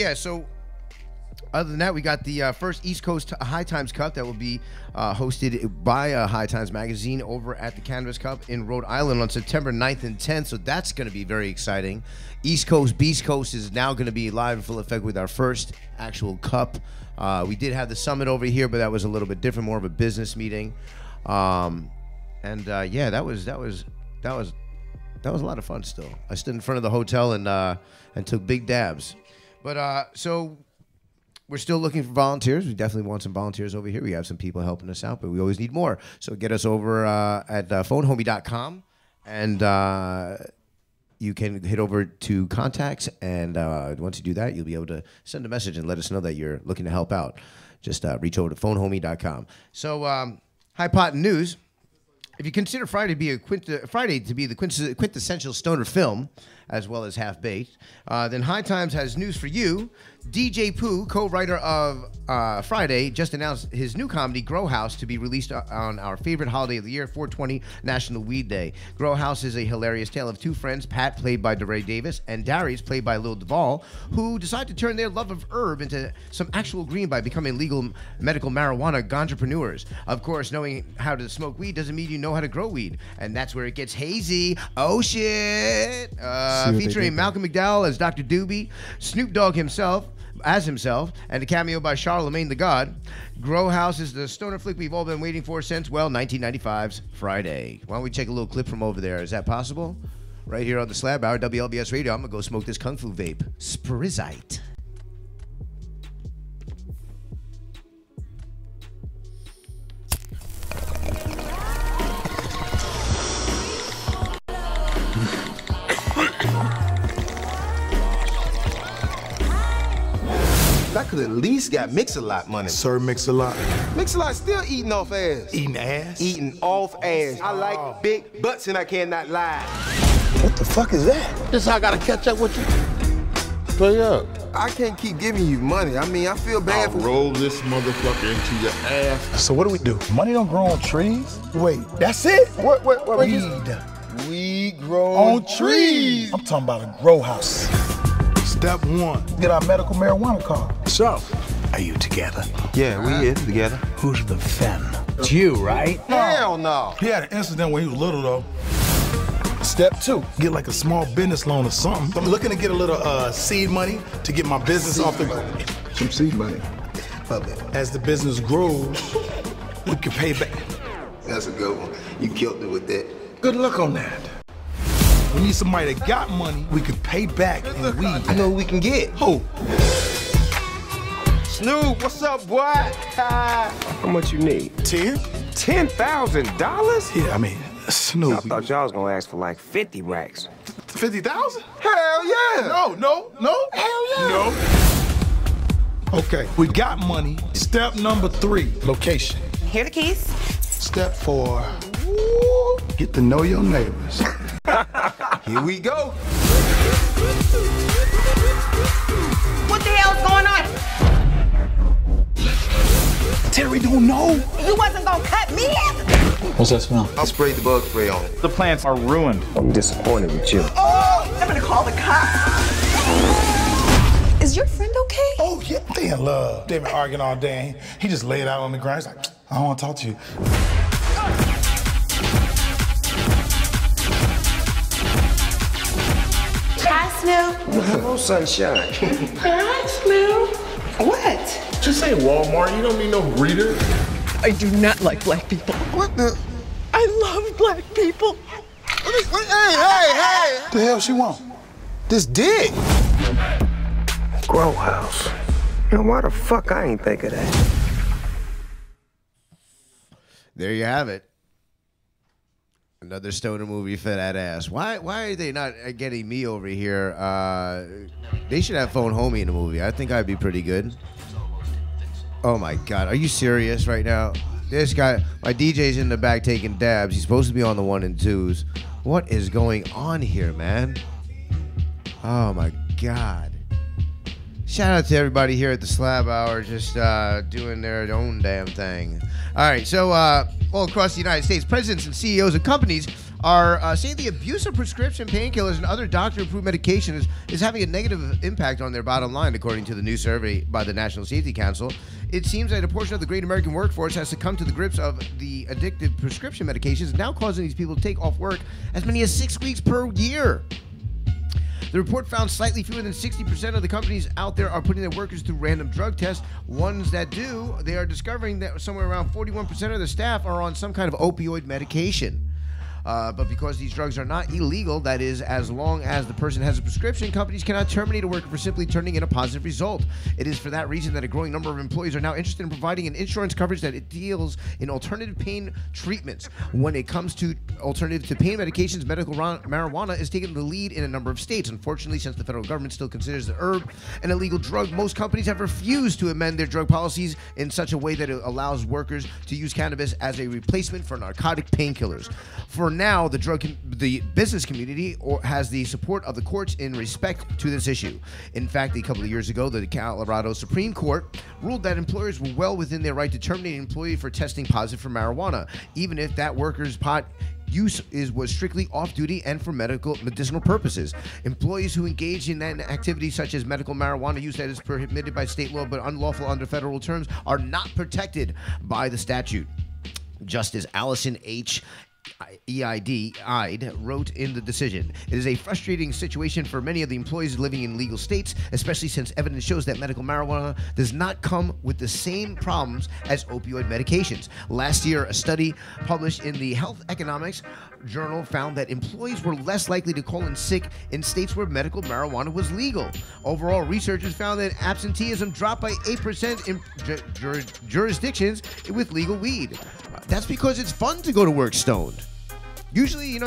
[SPEAKER 5] other than that, we got the first East Coast High Times Cup that will be hosted by High Times Magazine over at the Cannabis Cup in Rhode Island on September 9th and 10th. So that's going to be very exciting. East Coast, Beast Coast is now going to be live in full effect with our first actual cup. We did have the summit over here, but that was a little bit different, more of a business meeting. Yeah, that was a lot of fun. Still, I stood in front of the hotel and took big dabs. But so we're still looking for volunteers. We definitely want some volunteers over here. We have some people helping us out, but we always need more. So get us over at phonehomie.com, and you can hit over to contacts. And once you do that, you'll be able to send a message and let us know that you're looking to help out. Just reach over to phonehomie.com. So High Pot News. If you consider Friday to be the quintessential stoner film, as well as Half-Baked, then High Times has news for you. DJ Pooh, co-writer of Friday, just announced his new comedy, Grow House, to be released on our favorite holiday of the year, 420 National Weed Day. Grow House is a hilarious tale of two friends, Pat, played by DeRay Davis, and Darius, played by Lil Duval, who decide to turn their love of herb into some actual green by becoming legal medical marijuana ganjapreneurs. Of course, knowing how to smoke weed doesn't mean you know how to grow weed, and that's where it gets hazy. Oh, shit. Featuring Malcolm McDowell as Dr. Doobie, Snoop Dogg himself, and a cameo by Charlemagne the God. Grow House is the stoner flick we've all been waiting for since, well, 1995's Friday. Why don't we check a little clip from over there? Is that possible? Right here on the Slab Hour, WLBS Radio. I'm going to go smoke this Kung Fu vape. Sprizite.
[SPEAKER 9] I could at least got Mix-a-Lot money.
[SPEAKER 8] Sir Mix-a-Lot.
[SPEAKER 9] Mix-a-Lot still eating off ass.
[SPEAKER 8] Eating ass?
[SPEAKER 9] Eating off ass. I like big butts and I cannot lie. What the fuck is that?
[SPEAKER 10] This how I gotta catch up with you. Play up.
[SPEAKER 9] I can't keep giving you money. I mean, I feel bad for...
[SPEAKER 10] roll this motherfucker into your ass.
[SPEAKER 8] So what do we do? Money don't grow on trees? Wait, that's it? What
[SPEAKER 9] Weed grow
[SPEAKER 8] on trees. I'm talking about a grow house. Step one, get our medical marijuana card. So, are you together?
[SPEAKER 9] Yeah, we is together.
[SPEAKER 8] Who's the fen?
[SPEAKER 9] It's you, right? Hell no.
[SPEAKER 8] He had an incident when he was little, though. Step two, get like a small business loan or something. I'm looking to get a little seed money to get my business off the ground.
[SPEAKER 9] Some seed money.
[SPEAKER 8] As the business grows, we can pay back.
[SPEAKER 9] That's a good one. You killed me with that.
[SPEAKER 8] Good luck on that. We need somebody that got money we could pay back in weed.
[SPEAKER 9] I know who we can get.
[SPEAKER 8] Who?
[SPEAKER 9] Snoop, what's up, boy? How much you need?
[SPEAKER 8] 10?
[SPEAKER 9] $10,000?
[SPEAKER 8] Yeah, I mean, Snoop.
[SPEAKER 9] I thought y'all was gonna ask for like 50 racks.
[SPEAKER 8] 50,000?
[SPEAKER 9] Hell yeah!
[SPEAKER 8] No.
[SPEAKER 9] Hell yeah!
[SPEAKER 8] No. Okay, we got money. Step number 3, location.
[SPEAKER 11] Here are the keys.
[SPEAKER 8] Step 4, get to know your neighbors.
[SPEAKER 9] Here we go.
[SPEAKER 11] What the hell's going on?
[SPEAKER 8] Terry don't know.
[SPEAKER 11] You wasn't gonna cut me in?
[SPEAKER 12] What's that smell?
[SPEAKER 9] I sprayed the bug spray on it.
[SPEAKER 12] The plants are ruined.
[SPEAKER 9] I'm disappointed with you.
[SPEAKER 11] Oh, I'm gonna call the cops. Is your friend okay?
[SPEAKER 8] Oh, yeah, they in love. They've been arguing all day. He just laid out on the ground. He's like, I don't want to talk to you.
[SPEAKER 11] Hi, Snoop.
[SPEAKER 9] Hello, sunshine.
[SPEAKER 11] Hi, Snoop. What?
[SPEAKER 10] Just say Walmart. You don't need no greeter.
[SPEAKER 11] I do not like black people.
[SPEAKER 9] What the?
[SPEAKER 11] I love black people.
[SPEAKER 9] Hey!
[SPEAKER 8] What the hell she want?
[SPEAKER 9] This dick. Grow house. Now, why the fuck I ain't think of that?
[SPEAKER 5] There you have it. Another stoner movie for that ass. Why are they not getting me over here? They should have Phone Homie in the movie. I think I'd be pretty good. Oh my God, are you serious right now? This guy, my DJ's in the back taking dabs. He's supposed to be on the 1 and 2s. What is going on here, man? Oh my God. Shout out to everybody here at the Slab Hour, just doing their own damn thing. All right, so all across the United States, presidents and CEOs of companies are saying the abuse of prescription painkillers and other doctor-approved medications is having a negative impact on their bottom line, according to the new survey by the National Safety Council. It seems that a portion of the great American workforce has succumbed to the grips of the addictive prescription medications, now causing these people to take off work as many as 6 weeks per year. The report found slightly fewer than 60% of the companies out there are putting their workers through random drug tests. Ones that do, they are discovering that somewhere around 41% of the staff are on some kind of opioid medication. But because these drugs are not illegal, that is, as long as the person has a prescription, companies cannot terminate a worker for simply turning in a positive result. It is for that reason that a growing number of employees are now interested in providing an insurance coverage that it deals in alternative pain treatments. When it comes to alternative to pain medications, medical marijuana is taking the lead in a number of states. Unfortunately, since the federal government still considers the herb an illegal drug, most companies have refused to amend their drug policies in such a way that it allows workers to use cannabis as a replacement for narcotic painkillers. For now, the business community has the support of the courts in respect to this issue. In fact, a couple of years ago, the Colorado Supreme Court ruled that employers were well within their right to terminate an employee for testing positive for marijuana, even if that worker's pot use was strictly off-duty and for medicinal purposes. Employees who engage in an activity such as medical marijuana use that is permitted by state law but unlawful under federal terms are not protected by the statute. Justice Allison H. Eid wrote in the decision, "It is a frustrating situation for many of the employees living in legal states, especially since evidence shows that medical marijuana does not come with the same problems as opioid medications. Last year, a study published in the Health Economics Journal found that employees were less likely to call in sick in states where medical marijuana was legal. Overall, researchers found that absenteeism dropped by 8% in jurisdictions with legal weed. That's because it's fun to go to work stoned. Usually, you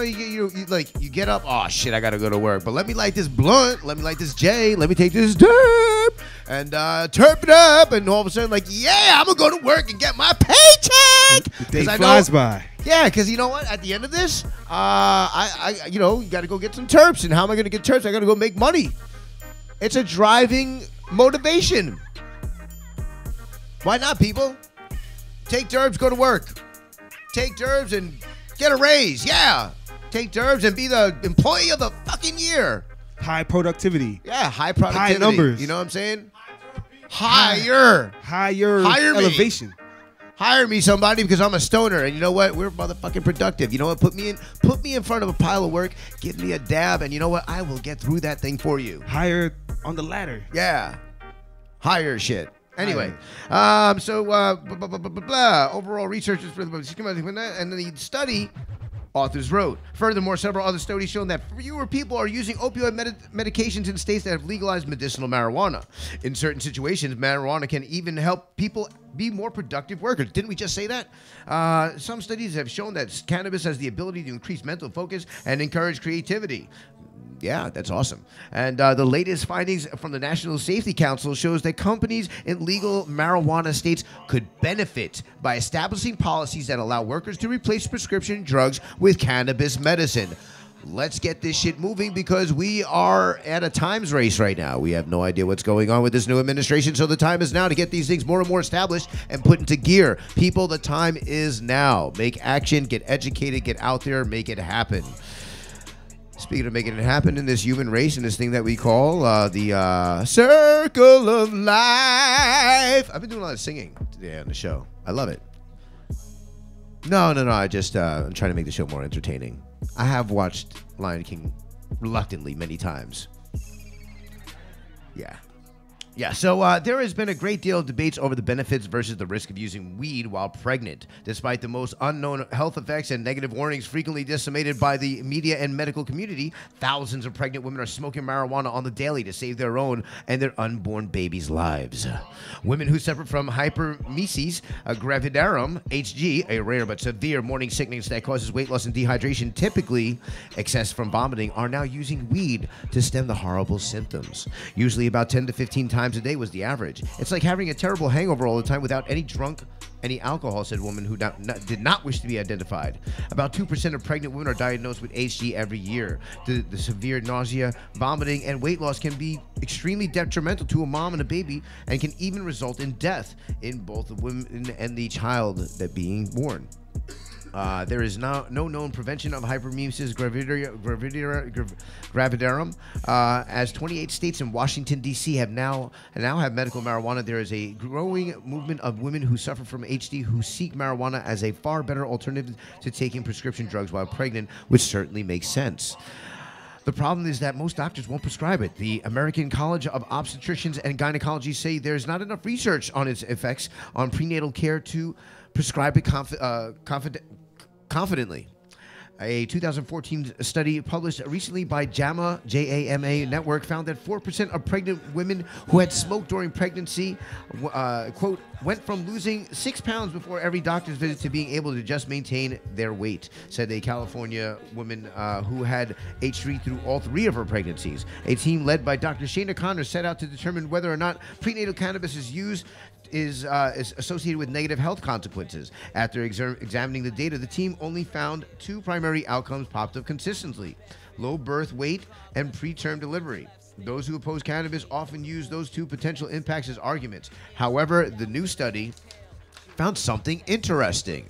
[SPEAKER 5] get up, oh shit, I gotta go to work, but let me light this blunt, let me light this J, let me take this terp, and terp it up, and all of a sudden, like, yeah, I'm gonna go to work and get my paycheck.
[SPEAKER 4] The day flies by.
[SPEAKER 5] Yeah, because you know what? At the end of this, you gotta go get some terps, and how am I gonna get terps? I gotta go make money. It's a driving motivation. Why not, people? Take derbs, go to work. Take derbs and get a raise. Yeah. Take derbs and be the employee of the fucking year.
[SPEAKER 4] High productivity.
[SPEAKER 5] Yeah, high productivity.
[SPEAKER 4] High numbers.
[SPEAKER 5] You know what I'm saying? Higher
[SPEAKER 4] elevation.
[SPEAKER 5] Me. Hire me, somebody, because I'm a stoner. And you know what? We're motherfucking productive. You know what? Put me in front of a pile of work. Give me a dab. And you know what? I will get through that thing for you.
[SPEAKER 4] Higher on the ladder.
[SPEAKER 5] Yeah. Higher shit. Anyway, overall researchers for the and the study authors wrote. Furthermore, several other studies shown that fewer people are using opioid medications in states that have legalized medicinal marijuana. In certain situations, marijuana can even help people be more productive workers. Didn't we just say that? Some studies have shown that cannabis has the ability to increase mental focus and encourage creativity. Yeah, that's awesome. And the latest findings from the National Safety Council shows that companies in legal marijuana states could benefit by establishing policies that allow workers to replace prescription drugs with cannabis medicine. Let's get this shit moving because we are at a times race right now. We have no idea what's going on with this new administration, so the time is now to get these things more and more established and put into gear. People, the time is now. Make action, get educated, get out there, make it happen. Speaking of making it happen in this human race, in this thing that we call the circle of life. I've been doing a lot of singing today on the show. I love it. No. I just I'm trying to make the show more entertaining. I have watched Lion King reluctantly many times. Yeah, so there has been a great deal of debates over the benefits versus the risk of using weed while pregnant. Despite the most unknown health effects and negative warnings frequently disseminated by the media and medical community, thousands of pregnant women are smoking marijuana on the daily to save their own and their unborn babies' lives. Women who suffer from hyperemesis gravidarum, HG, a rare but severe morning sickness that causes weight loss and dehydration, typically excess from vomiting, are now using weed to stem the horrible symptoms. Usually about 10 to 15 times a day was the average. It's like having a terrible hangover all the time without any alcohol, said a woman who did not wish to be identified. About 2% of pregnant women are diagnosed with HG every year. The severe nausea, vomiting, and weight loss can be extremely detrimental to a mom and a baby and can even result in death in both the woman and the child that being born. There is no known prevention of hyperemesis gravidarum. As 28 states and Washington, D.C. now have medical marijuana, there is a growing movement of women who suffer from HD who seek marijuana as a far better alternative to taking prescription drugs while pregnant, which certainly makes sense. The problem is that most doctors won't prescribe it. The American College of Obstetricians and Gynecology say there's not enough research on its effects on prenatal care to prescribe it confidently. A 2014 study published recently by JAMA Network found that 4% of pregnant women who had smoked during pregnancy, quote, went from losing 6 pounds before every doctor's visit to being able to just maintain their weight, said a California woman who had H3 through all 3 of her pregnancies. A team led by Dr. Shana Connor set out to determine whether or not prenatal cannabis is associated with negative health consequences. After examining the data, the team only found 2 primary outcomes popped up consistently: low birth weight and preterm delivery. Those who oppose cannabis often use those 2 potential impacts as arguments. However, the new study found something interesting.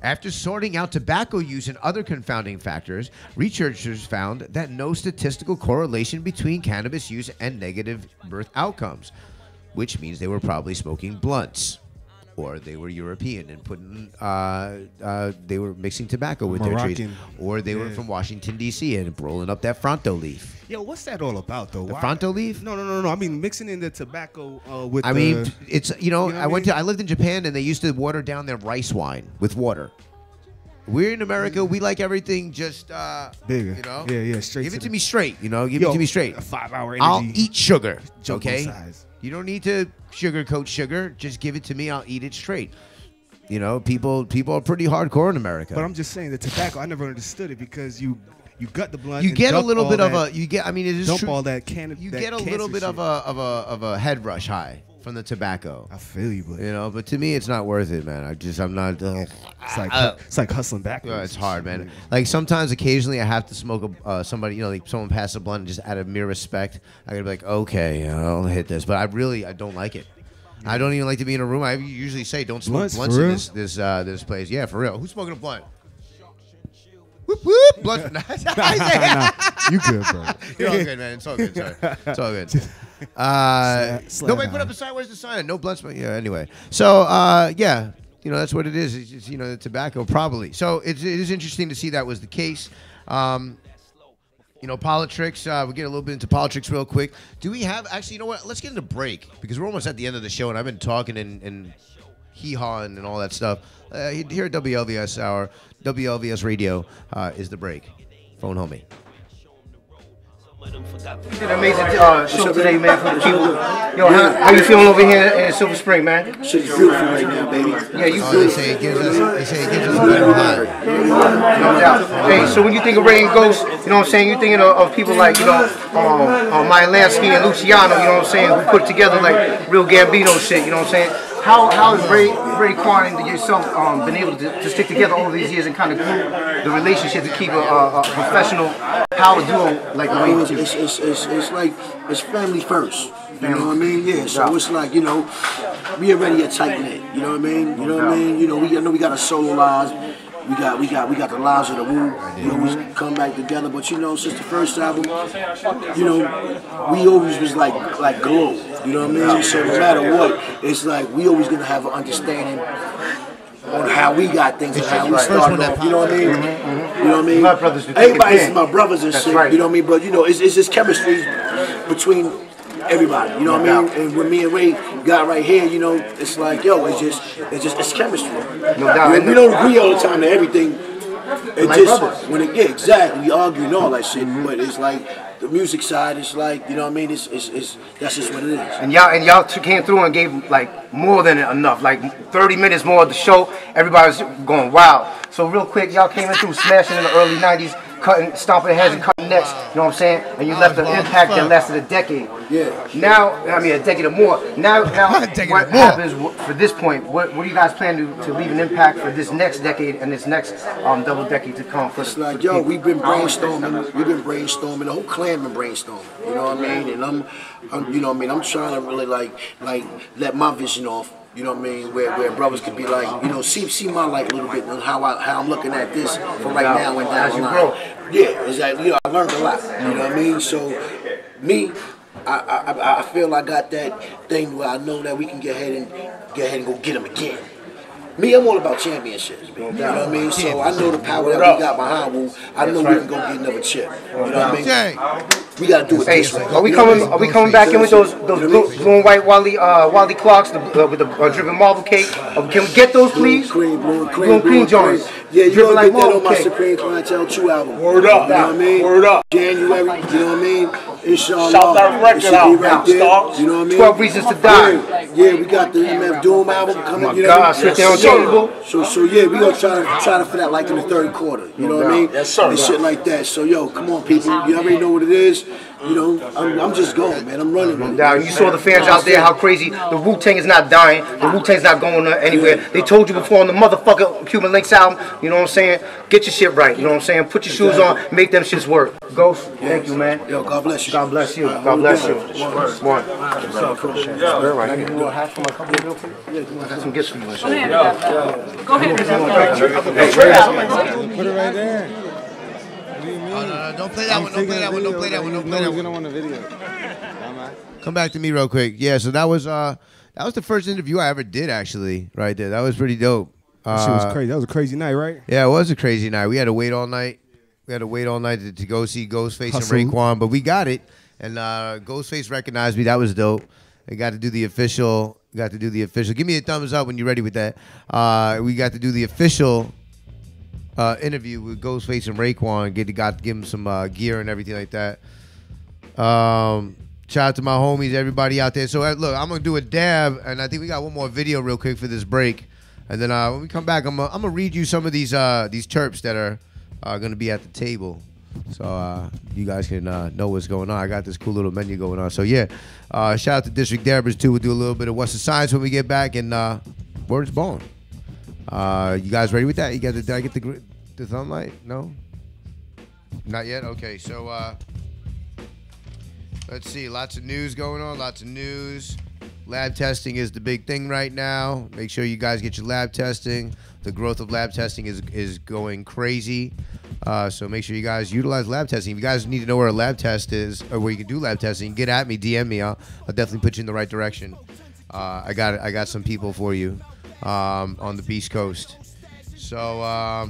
[SPEAKER 5] After sorting out tobacco use and other confounding factors, researchers found that no statistical correlation between cannabis use and negative birth outcomes, which means they were probably smoking blunts, or they were European and putting, they were mixing tobacco with their trees, or they were from Washington, D.C. and rolling up that Fronto leaf.
[SPEAKER 4] Yo, what's that all about, though?
[SPEAKER 5] The Fronto leaf?
[SPEAKER 4] No. I mean, mixing in the tobacco with.
[SPEAKER 5] I mean, it's I lived in Japan and they used to water down their rice wine with water. We're in America. We like everything just
[SPEAKER 4] bigger.
[SPEAKER 5] You know,
[SPEAKER 4] yeah, straight.
[SPEAKER 5] Give it to me straight. You know, give it to me straight.
[SPEAKER 4] A 5-hour energy.
[SPEAKER 5] I'll eat sugar. Okay.
[SPEAKER 4] Size.
[SPEAKER 5] You don't need to sugarcoat sugar. Just give it to me. I'll eat it straight. You know, people are pretty hardcore in America.
[SPEAKER 4] But I'm just saying the tobacco. I never understood it because you gut the blunt.
[SPEAKER 5] You get a little bit of a. You get. I mean, it is
[SPEAKER 4] dump
[SPEAKER 5] true.
[SPEAKER 4] all that cannabis.
[SPEAKER 5] You get a little bit of a head rush high from the tobacco.
[SPEAKER 4] I feel you, but
[SPEAKER 5] you know. But to me, it's not worth it, man. I'm not.
[SPEAKER 4] It's like hustling backwards.
[SPEAKER 5] It's hard, man. Like sometimes, occasionally, I have to smoke somebody. You know, like someone pass a blunt, just out of mere respect, I gotta be like, okay, I'll hit this. But I don't like it. I don't even like to be in a room. I usually say, don't smoke blunts in this place. Yeah, for real. Who's smoking a blunt? Whoop whoop. Blunt.
[SPEAKER 4] Nah, you good, bro.
[SPEAKER 5] You're all good, man. It's all good. Sorry. It's all good. Nobody put up a sign. Where's the sign? No blunts. Yeah. Anyway. So yeah. You know, that's what it is. It's just, you know, the tobacco probably. So it is interesting to see that was the case. You know, politics. We'll get a little bit into politics real quick. Do we have, actually, you know what? Let's get into break because we're almost at the end of the show and I've been talking and hee-hawing and all that stuff. Here at WLVS Radio is the break. Phone homie.
[SPEAKER 13] An amazing show today, man, for the people. Yo, how you feeling over here in Silver Spring, man?
[SPEAKER 14] Shit's beautiful right now, baby.
[SPEAKER 13] Yeah, you good.
[SPEAKER 5] They say it gives us a better high.
[SPEAKER 13] No doubt. Hey, so when you think of Rain Ghost, you know what I'm saying? You're thinking of people like, you know, Maya Lansky and Luciano, you know what I'm saying, who put together like real Gambino shit, you know what I'm saying? How has Ray Quan and yourself been able to stick together all these years and kind of glue the relationship to keep a professional power duo like the way you do?
[SPEAKER 14] It's like, it's family first. You know what I mean? Yeah, so it's like, you know, we already a tight knit. You know what I mean? You know what I mean? You know, I know we got our solo lives. We got the lives of the Wu. We always come back together, but you know, since the first album, you know, we always was like glow. You know what I mean? So no matter what, it's like we always gonna have an understanding on how we got things and how we started off. You know what I mean? You know what I mean? Everybody's my brothers and shit. You know what I mean? But you know, it's just chemistry between everybody, you know what I mean? And when me and Ray got right here, you know, it's like, yo, it's chemistry. No doubt. We don't agree all the time to everything. It's like just brothers. Yeah, exactly. We argue and all that shit, but it's like the music side. It's like, you know what I mean? It's that's just what it is.
[SPEAKER 13] And y'all came through and gave like more than enough, like 30 minutes more of the show. Everybody was going wild. So real quick, y'all came in through smashing in the early '90s. Stomping heads and cutting necks, you know what I'm saying? And you left an impact that lasted a decade.
[SPEAKER 14] Yeah.
[SPEAKER 13] Now, I mean, a decade or more. Now what happens for this point? What do you guys plan to leave an impact for this next decade and this next double decade to come?
[SPEAKER 14] It's like, yo, we've been brainstorming. The whole clan been brainstorming. You know what I mean? And I'm you know what I mean? I'm trying to really like let my vision off. You know what I mean? Where brothers could be like, you know, see my light a little bit and how I'm looking at this for right now and down the line. Yeah, exactly. You know, I learned a lot. You know what I mean? So me, I feel I got that thing where I know that we can get ahead and go get them again. Me, I'm all about championships, man. You know what I mean? So I know the power that we got behind Wu. I know we can go get another chip. You know what I mean? We gotta do it this way.
[SPEAKER 13] Are we coming back in with those blue and white Wally clocks with the dripping marble cake? Can we get those, please? Blue and cream joints.
[SPEAKER 14] Yeah, you gonna get that on my Supreme Clientele 2 album.
[SPEAKER 13] Word up.
[SPEAKER 14] You know what I mean?
[SPEAKER 13] Word up.
[SPEAKER 14] January, you know what I mean? Inshallah.
[SPEAKER 13] Shout that record out,
[SPEAKER 14] right there. You know what I mean?
[SPEAKER 13] 12 Reasons to Die.
[SPEAKER 14] Yeah, we got the MF Doom album coming.
[SPEAKER 13] Oh my God, sit down,
[SPEAKER 14] So yeah, we gonna try to fit that like in the third quarter. You know what I mean?
[SPEAKER 13] Yes, sir.
[SPEAKER 14] And shit like that. So yo, come on, people. You already know what it is. You know, I'm just going, man. I'm running.
[SPEAKER 13] Down. You saw the fans out there, how crazy. The Wu-Tang is not dying. The Wu-Tang's not going anywhere. They told you before on the motherfucking Cuban Links album, you know what I'm saying? Get your shit right, you know what I'm saying? Put your shoes on, make them shits work. Ghost, thank you, man.
[SPEAKER 14] Yo, God bless you.
[SPEAKER 13] God bless you. God bless you. One. I got some gifts for you.
[SPEAKER 11] Go ahead.
[SPEAKER 4] Put it right there.
[SPEAKER 5] No, don't play that one. Don't play that one. Don't play that one. Don't play that one.
[SPEAKER 4] You don't want a video.
[SPEAKER 5] Come back to me real quick. Yeah, so that was the first interview I ever did, actually, right there. That was pretty dope.
[SPEAKER 4] That shit was crazy. That was a crazy night, right?
[SPEAKER 5] Yeah, it was a crazy night. We had to wait all night. To go see Ghostface and Raekwon, but we got it. And Ghostface recognized me. That was dope. I got to do the official. Give me a thumbs up when you're ready with that. We got to do the official interview with Ghostface and Raekwon. Got to give him some gear and everything like that. Shout out to my homies, everybody out there. So look, I'm gonna do a dab, and I think we got one more video real quick for this break, and then when we come back, I'm gonna read you some of these terps that are gonna be at the table, so you guys can know what's going on. I got this cool little menu going on. So yeah, shout out to District Dabbers too. We'll do a little bit of What's the Science when we get back, and Word's Bone. You guys ready with that? You got did I get the thumb light? No, not yet. Okay, so let's see. Lots of news going on. Lots of news. Lab testing is the big thing right now. Make sure you guys get your lab testing. The growth of lab testing is going crazy. So make sure you guys utilize lab testing. If you guys need to know where a lab test is or where you can do lab testing, get at me, DM me. I'll definitely put you in the right direction. I got some people for you on the Beast Coast. So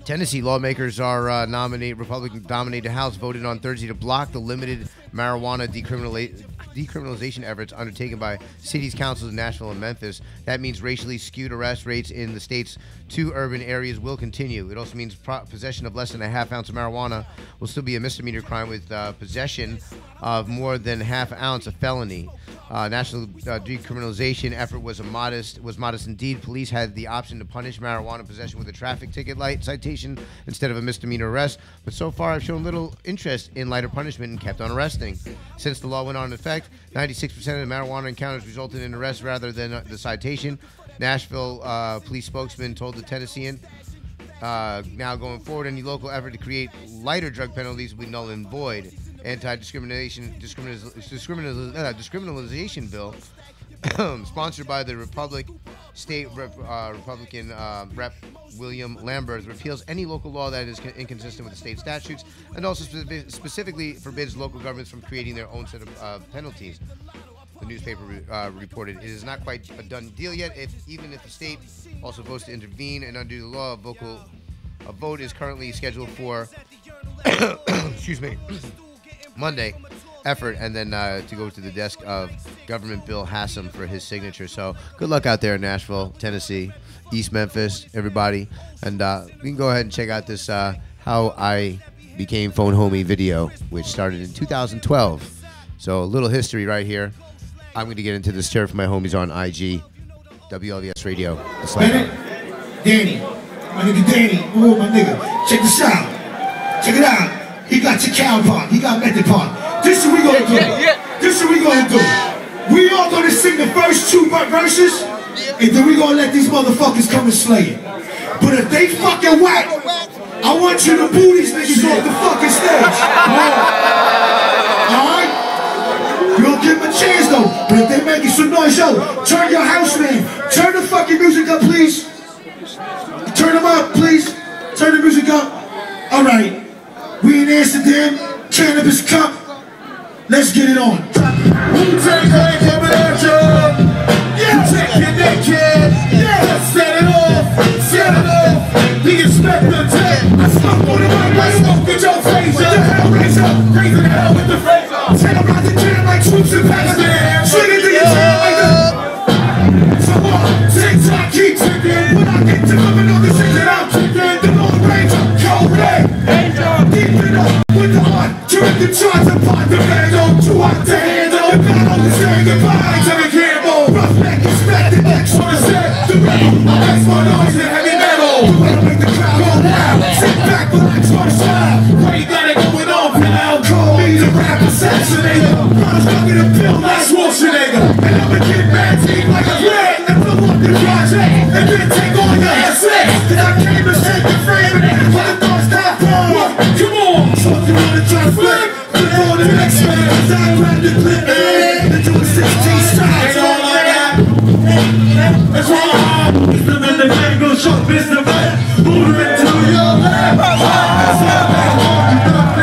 [SPEAKER 5] Tennessee lawmakers are Republican-dominated House voted on Thursday to block the limited marijuana decriminalization efforts undertaken by cities, councils in Nashville and Memphis. That means racially skewed arrest rates in the state's two urban areas will continue. It also means possession of less than a half ounce of marijuana will still be a misdemeanor crime, with possession of more than half ounce a felony. National decriminalization effort was modest indeed. Police had the option to punish marijuana possession with a traffic ticket light citation instead of a misdemeanor arrest, but so far have shown little interest in lighter punishment and kept on arresting. Since the law went on in effect, 96% of the marijuana encounters resulted in arrest rather than the Nashville police spokesman told the Tennessean, now going forward, any local effort to create lighter drug penalties will be null and void. Anti-discrimination bill sponsored by the Republican Rep. William Lambert repeals any local law that is inconsistent with the state statutes, and also specifically forbids local governments from creating their own set of penalties. The newspaper reported it is not quite a done deal yet. Even if the state also votes to intervene and undo the law, a vote is currently scheduled for Monday effort, and then to go to the desk of Government Bill Hassan for his signature. So good luck out there in Nashville, Tennessee, East Memphis, everybody. And we can go ahead and check out this How I Became Phone Homie video, which started in 2012. So a little history right here. I'm going to get into this turf for my homies on IG, WLVS Radio.
[SPEAKER 14] Bennett, Danny, my nigga Danny, oh my nigga, check this out, check it out. He got your cow part, he got method part. This is what we gonna do. This is what we gonna do. We all gonna sing the first two verses, and then we gonna let these motherfuckers come and slay it. But if they fucking whack, I want you to boo these niggas off the fucking stage. Alright? You don't give them a chance though. But if they making some noise, yo, turn your house man. Turn the fucking music up, please. Turn them up, please. Turn the music up. All right. We in Amsterdam, Cannabis Cup. Let's get it on. Wu-Tang Clan coming at you. Yeah, take your naked. Yeah, let's set it off. Set it off. The inspector tech. I smoke on the mic, I smoke with your face. What the hell, raise up. Raising hell with the flavor. Terrorize the jam like troops in Pakistan. Shit into your tail like that. So TikTok keep ticking. When I get to coming on the shit that I'm kicking, the Lord Ranger, cold red. Deep it up with the heart. Turn the charge apart. The band on too hot to handle. The battle is saying goodbye to the cannibal. Rough neck expected next on the set. The rebel. That's my noise and heavy metal. The way to make the crowd go loud. Sit back, relax, on the slab. What you got it going on, pal? Call me the rap assassinator. Brothers stuck in a pill like Schwarzenegger. And I'ma get mad team like a leg. And fill up the project. And then take on your assets. Cause I came to shake the frame and then put the thoughts down. Come on. So if you wanna try to flip, flip on the next man. Cause I grab the clip and do a 16 strides. All like that. That's why it's the man that can't go short, Mr. Man. Move it to your left. That's why I'm on the top.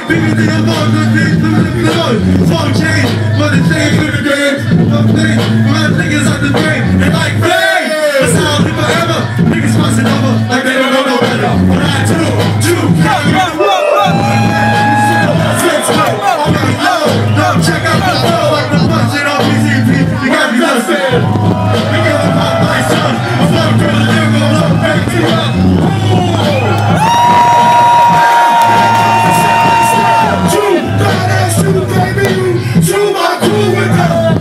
[SPEAKER 14] Baby, think I'm on the thing. Fuck change, but the change in the game. Nothing, my niggas on the drain. They like play. That's how I'll live forever. Niggas crossing over like they don't know no better. What I do, check out the flow like the punch on PCP. You got me listening. Because about my son, I'm not gonna live on up, back to up. Two badass, two baby, two my crew with them.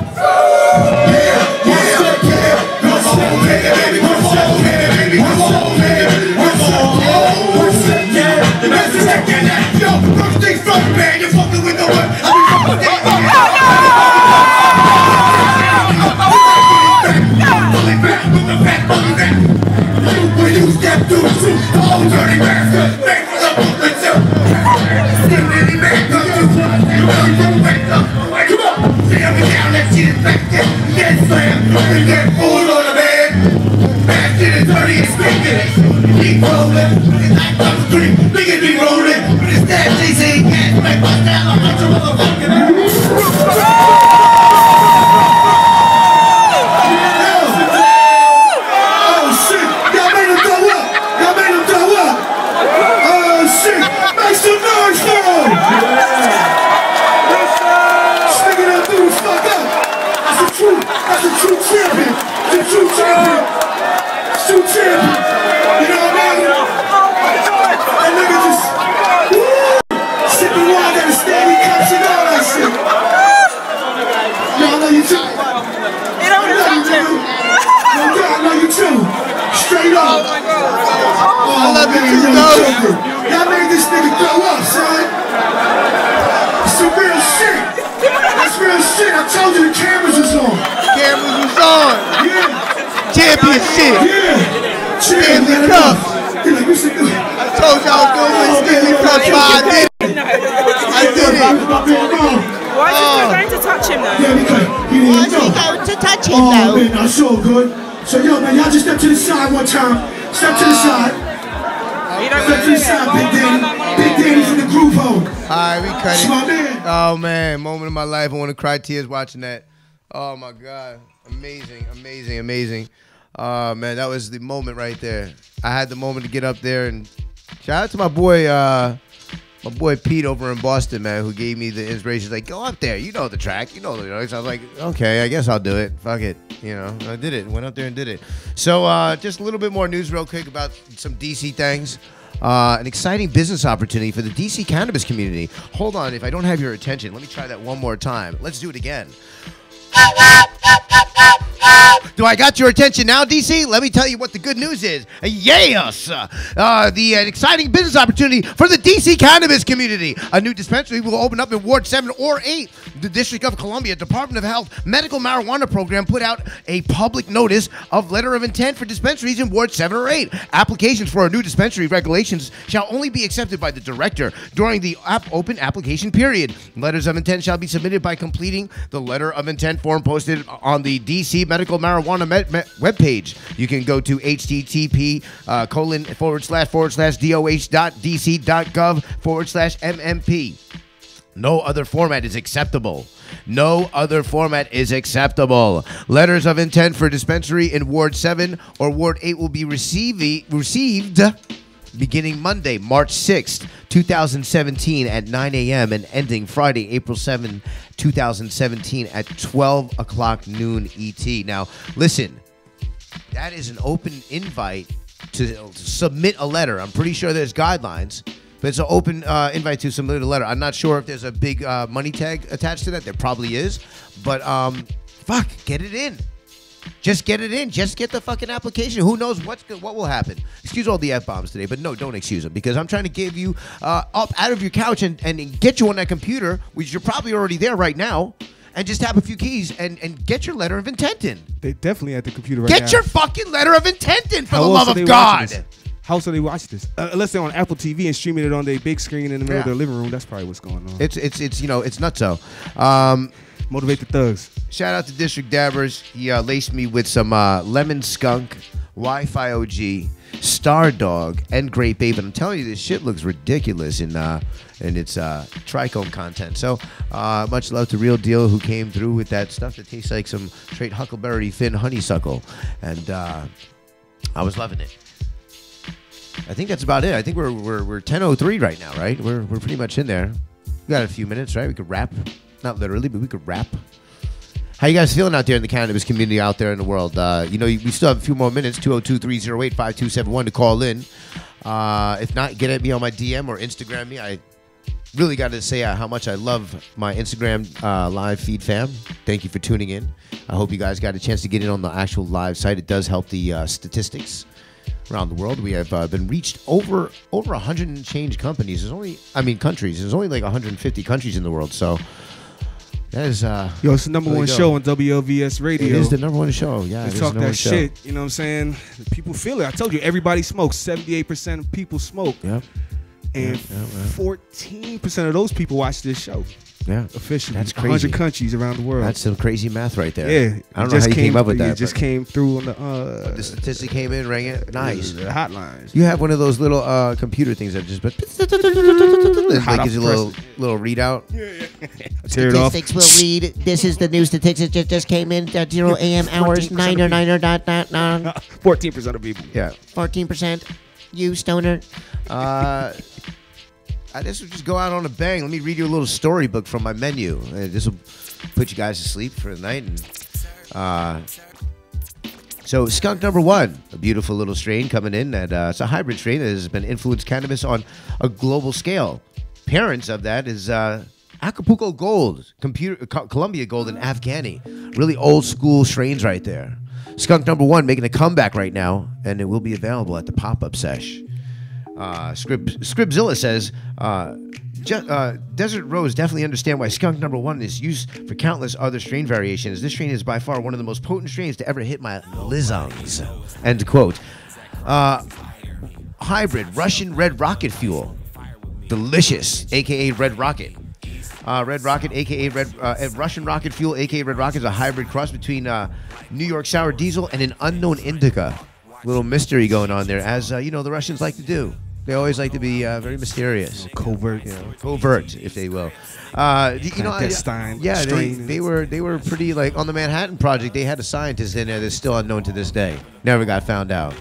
[SPEAKER 14] Yeah, go slow, baby, go slow, baby, go slow, baby, go slow, yeah. The best is taking that, yo, first things first, man, you're fucking with the one. When you step through the suit, the whole dirty bastard, make for the movement too. Still any man come to, you really don't wake up. Come on, tear me down, that shit is back there. Get slammed, and get fooled on the bed. Bad shit is dirty and stinking. Keep rolling, it's like I'm street, niggas be rolling. But it's that JC, can't make my down, I'm not your motherfucking ass. That's a true champion. The true champion. True champion. You know what I mean? That nigga just sipping wine at a steady cups and all that shit. Yo, I know you too. You don't touch him. No doubt, I know you too. Straight up. Oh, I love it. Y'all made this nigga throw up, son. It's some real shit. That's real shit. I told you the cameras was on.
[SPEAKER 5] Cameras was on.
[SPEAKER 14] Yeah.
[SPEAKER 5] Championship.
[SPEAKER 14] Yeah.
[SPEAKER 5] Stanley Cup. I told y'all I was going to win Stanley Cup, but I did it. I did it.
[SPEAKER 15] Why is he going to touch him though?
[SPEAKER 14] Yeah, because he didn't know.
[SPEAKER 15] Why is he going to touch him
[SPEAKER 14] though?
[SPEAKER 15] though?
[SPEAKER 14] Oh man, that's so good. So yo man, y'all just step to the side one time. Step to the side. Step to the side, Big Daddy. Big Daddy from the groove hole.
[SPEAKER 5] Alright, we cut it.
[SPEAKER 14] My man.
[SPEAKER 5] Oh man, moment of my life. I want to cry tears watching that. Oh my God. Amazing, amazing, amazing. Man, that was the moment right there. I had the moment to get up there and shout out to my boy Pete over in Boston, man, who gave me the inspiration. He's like, go up there. You know the track. You know the lyrics. I was like, okay, I guess I'll do it. Fuck it. You know, I did it. Went up there and did it. So just a little bit more news real quick about some DC things. An exciting business opportunity for the DC cannabis community. Hold on, if I don't have your attention, let me try that one more time. Let's do it again. Do I got your attention now, DC? Let me tell you what the good news is. Yes! The exciting business opportunity for the DC cannabis community. A new dispensary will open up in Ward 7 or 8. The District of Columbia Department of Health Medical Marijuana Program put out a public notice of letter of intent for dispensaries in Ward 7 or 8. Applications for a new dispensary regulations shall only be accepted by the director during the open application period. Letters of intent shall be submitted by completing the letter of intent form posted on the DC Medical Marijuana webpage. You can go to http://doh.dc.gov/MMP. No other format is acceptable. No other format is acceptable. Letters of intent for dispensary in Ward 7 or Ward 8 will be received beginning Monday, March 6th, 2017 at 9 a.m. and ending Friday, April 7, 2017 at 12 o'clock noon ET. Now, listen, that is an open invite to submit a letter. I'm pretty sure there's guidelines, but it's an open invite to submit a letter. I'm not sure if there's a big money tag attached to that. There probably is, but fuck, get it in. Just get it in. Just get the fucking application. Who knows what will happen? Excuse all the F-bombs today, but no, don't excuse them, because I'm trying to give you up out of your couch and get you on that computer, which you're probably already there right now, and just tap a few keys and get your letter of intent in.
[SPEAKER 4] They definitely at the computer right now.
[SPEAKER 5] Get your fucking letter of intent in, for the love of God.
[SPEAKER 4] How else do they watch this? Unless they're on Apple TV and streaming it on their big screen in the middle of their living room. That's probably what's going on.
[SPEAKER 5] It's nutso.
[SPEAKER 4] Motivate the thugs.
[SPEAKER 5] Shout out to District Dabbers. He laced me with some lemon skunk, Wi-Fi OG, Star Dog, and Grape Ape. And I'm telling you, this shit looks ridiculous in its trichome content. So much love to Real Deal, who came through with that stuff that tastes like some straight Huckleberry Finn honeysuckle. And I was loving it. I think that's about it. I think we're 10:03 right now, right? We're pretty much in there. We got a few minutes, right? We could wrap. Not literally, but we could rap. How you guys feeling out there in the cannabis community out there in the world? We still have a few more minutes, 202-308-5271 to call in. If not, get at me on my DM or Instagram me. I really got to say how much I love my Instagram live feed fam. Thank you for tuning in. I hope you guys got a chance to get in on the actual live site. It does help the statistics around the world. We have been reached over 100 and change countries. There's only like 150 countries in the world, so that is
[SPEAKER 4] it's the number one show on WLVS Radio.
[SPEAKER 5] It is the number one show. Yeah,
[SPEAKER 4] they talk that shit. You know what I'm saying? People feel it. I told you, everybody smokes. 78% of people smoke.
[SPEAKER 5] Yep.
[SPEAKER 4] And 14% of those people watch this show.
[SPEAKER 5] Yeah,
[SPEAKER 4] officially.
[SPEAKER 5] That's crazy.
[SPEAKER 4] 100 countries around the world.
[SPEAKER 5] That's some crazy math right there.
[SPEAKER 4] Yeah,
[SPEAKER 5] I don't know how you came up with that.
[SPEAKER 4] It just came through on the
[SPEAKER 5] statistic came in, rang it. Nice.
[SPEAKER 4] The hotlines.
[SPEAKER 5] You have one of those little computer things that just it gives you a little readout.
[SPEAKER 4] Tear it off.
[SPEAKER 16] Statistics will read. This is the new statistics that just came in at 0 a.m. hours 9
[SPEAKER 4] 14% of people.
[SPEAKER 5] Yeah.
[SPEAKER 16] 14%. You stoner.
[SPEAKER 5] I guess we'll just go out on a bang. Let me read you a little storybook from my menu. This will put you guys to sleep for the night. And so skunk number 1, a beautiful little strain coming in. It's a hybrid strain that has been influenced cannabis on a global scale. Parents of that is Acapulco Gold, Columbia Gold, and Afghani. Really old school strains right there. Skunk number 1 making a comeback right now, and it will be available at the pop-up sesh. Scribzilla says, Desert Rose definitely understand why skunk number 1 is used for countless other strain variations. This strain is by far one of the most potent strains to ever hit my lizards. End quote. Hybrid Russian Red Rocket Fuel. Delicious, a.k.a. Red Rocket. Red Rocket, a.k.a. Russian Rocket Fuel, a.k.a. Red Rocket, is a hybrid cross between New York Sour Diesel and an unknown indica. Little mystery going on there, as the Russians like to do. They always like to be very mysterious,
[SPEAKER 4] covert,
[SPEAKER 5] covert, if they will. They were pretty like on the Manhattan Project. They had a scientist in there that's still unknown to this day. Never got found out.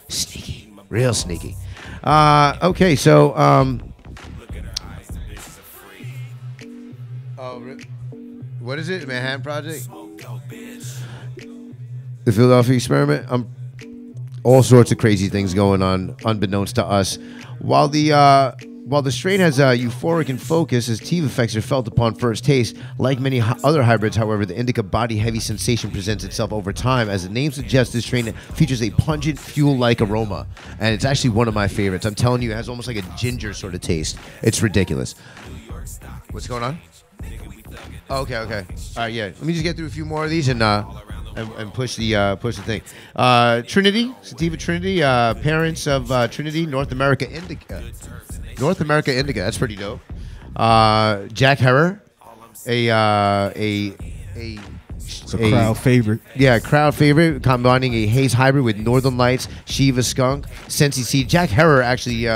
[SPEAKER 5] Sneaky, real sneaky. Okay, so what is it? Manhattan Project? The Philadelphia Experiment? All sorts of crazy things going on, unbeknownst to us. While the While the strain has euphoric in focus, as sativa effects are felt upon first taste, like many other hybrids, however, the indica body-heavy sensation presents itself over time. As the name suggests, this strain features a pungent, fuel-like aroma, and it's actually one of my favorites. I'm telling you, it has almost like a ginger sort of taste. It's ridiculous. What's going on? Oh, okay. All right, yeah. Let me just get through a few more of these and push the thing. Trinity, sativa Trinity, parents of Trinity, North America Indica. That's pretty dope. Jack Herer,
[SPEAKER 4] It's a crowd favorite.
[SPEAKER 5] Yeah, crowd favorite, combining a haze hybrid with Northern Lights, Shiva Skunk, Sensi Seed. Jack Herer actually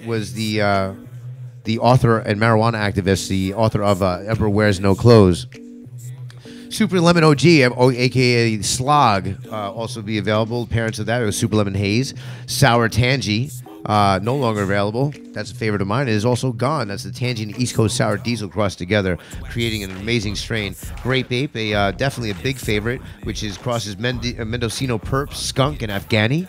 [SPEAKER 5] was the author and marijuana activist, the author of Emperor Wears No Clothes. Super Lemon OG, aka Slog, also be available. Parents of that are Super Lemon Haze. Sour Tangy, no longer available. That's a favorite of mine. It is also gone. That's the Tangy and East Coast Sour Diesel crossed together, creating an amazing strain. Grape Ape, definitely a big favorite, which is crosses Mendocino Perp, Skunk, and Afghani.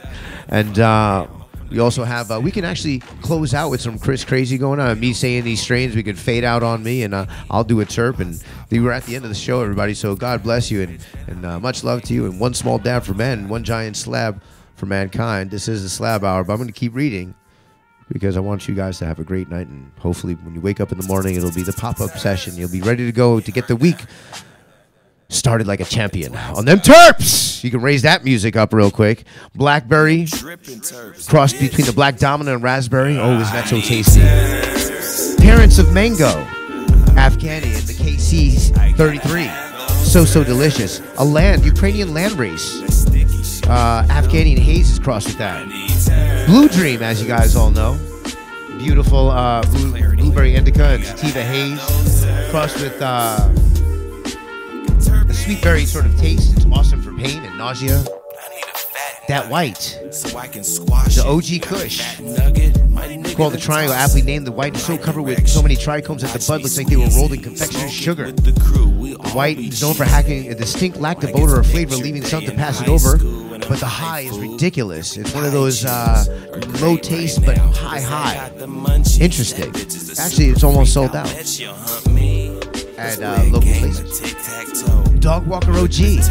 [SPEAKER 5] And we also have, we can actually close out with some Chris Crazy going on. Me saying these strains, we could fade out on me, and I'll do a terp. And we're at the end of the show, everybody. So God bless you, and much love to you. And one small dab for men, one giant slab for mankind. This is the Slab Hour, but I'm going to keep reading because I want you guys to have a great night. And hopefully when you wake up in the morning, it'll be the pop-up session. You'll be ready to go to get the week started like a champion on them terps. You can raise that music up real quick. Blackberry, cross between the Black Dominant and Raspberry. Oh, isn't that so tasty? Parents of Mango, Afghani, and the KC 33. So delicious. Ukrainian land race. Afghani and Haze is crossed with that. Blue Dream, as you guys all know. Beautiful blueberry indica and sativa haze. Crossed with the sweet berry sort of taste. It's awesome for pain and nausea. That white, the OG Kush, called the Triangle, aptly named. The white is so covered with so many trichomes that the bud looks like they were rolled in confectioner's sugar. The white is known for having a distinct lack of odor or flavor, leaving some to pass it over. But the high is ridiculous. It's one of those low taste but high. Interesting. Actually, it's almost sold out at local places. Dog Walker OG.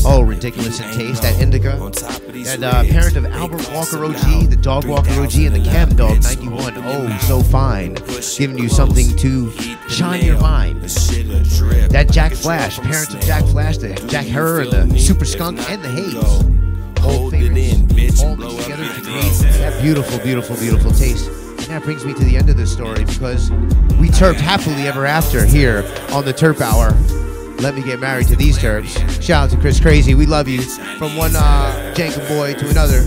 [SPEAKER 5] Oh, ridiculous in taste. That indica. And parent of Albert Walker OG, the Dog Walker OG, and the Chem Dog 91. Oh, so fine. Giving you something to shine your mind. That Jack Flash. Parents of Jack Flash, the Jack Herer, and the Super Skunk, and the Haze. All favorites. All mixed together to create that beautiful taste. And that brings me to the end of this story because we terped happily ever after here on the Terp Hour. Let me get married to these terps. Shout out to Chris Crazy. We love you. From one Jankum boy to another.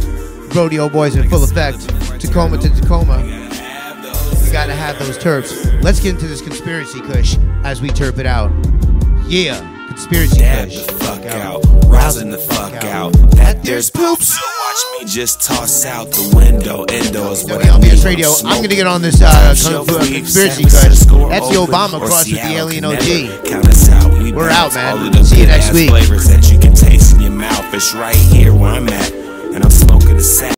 [SPEAKER 5] Rodeo boys in full effect. Tacoma to Tacoma. You gotta have those terps. Let's get into this conspiracy kush as we terp it out. Yeah, conspiracy kush.
[SPEAKER 6] The fuck out. Rousing the fuck out. That there's poops. So watch me just toss out the window. Endo is what I mean.
[SPEAKER 5] LBS Radio. I'm gonna get on this conspiracy kush. That's the Obama cross with the alien OG. We're out, man. See you next week.
[SPEAKER 6] Flavors that you can taste in your mouth. It's right here where I'm at.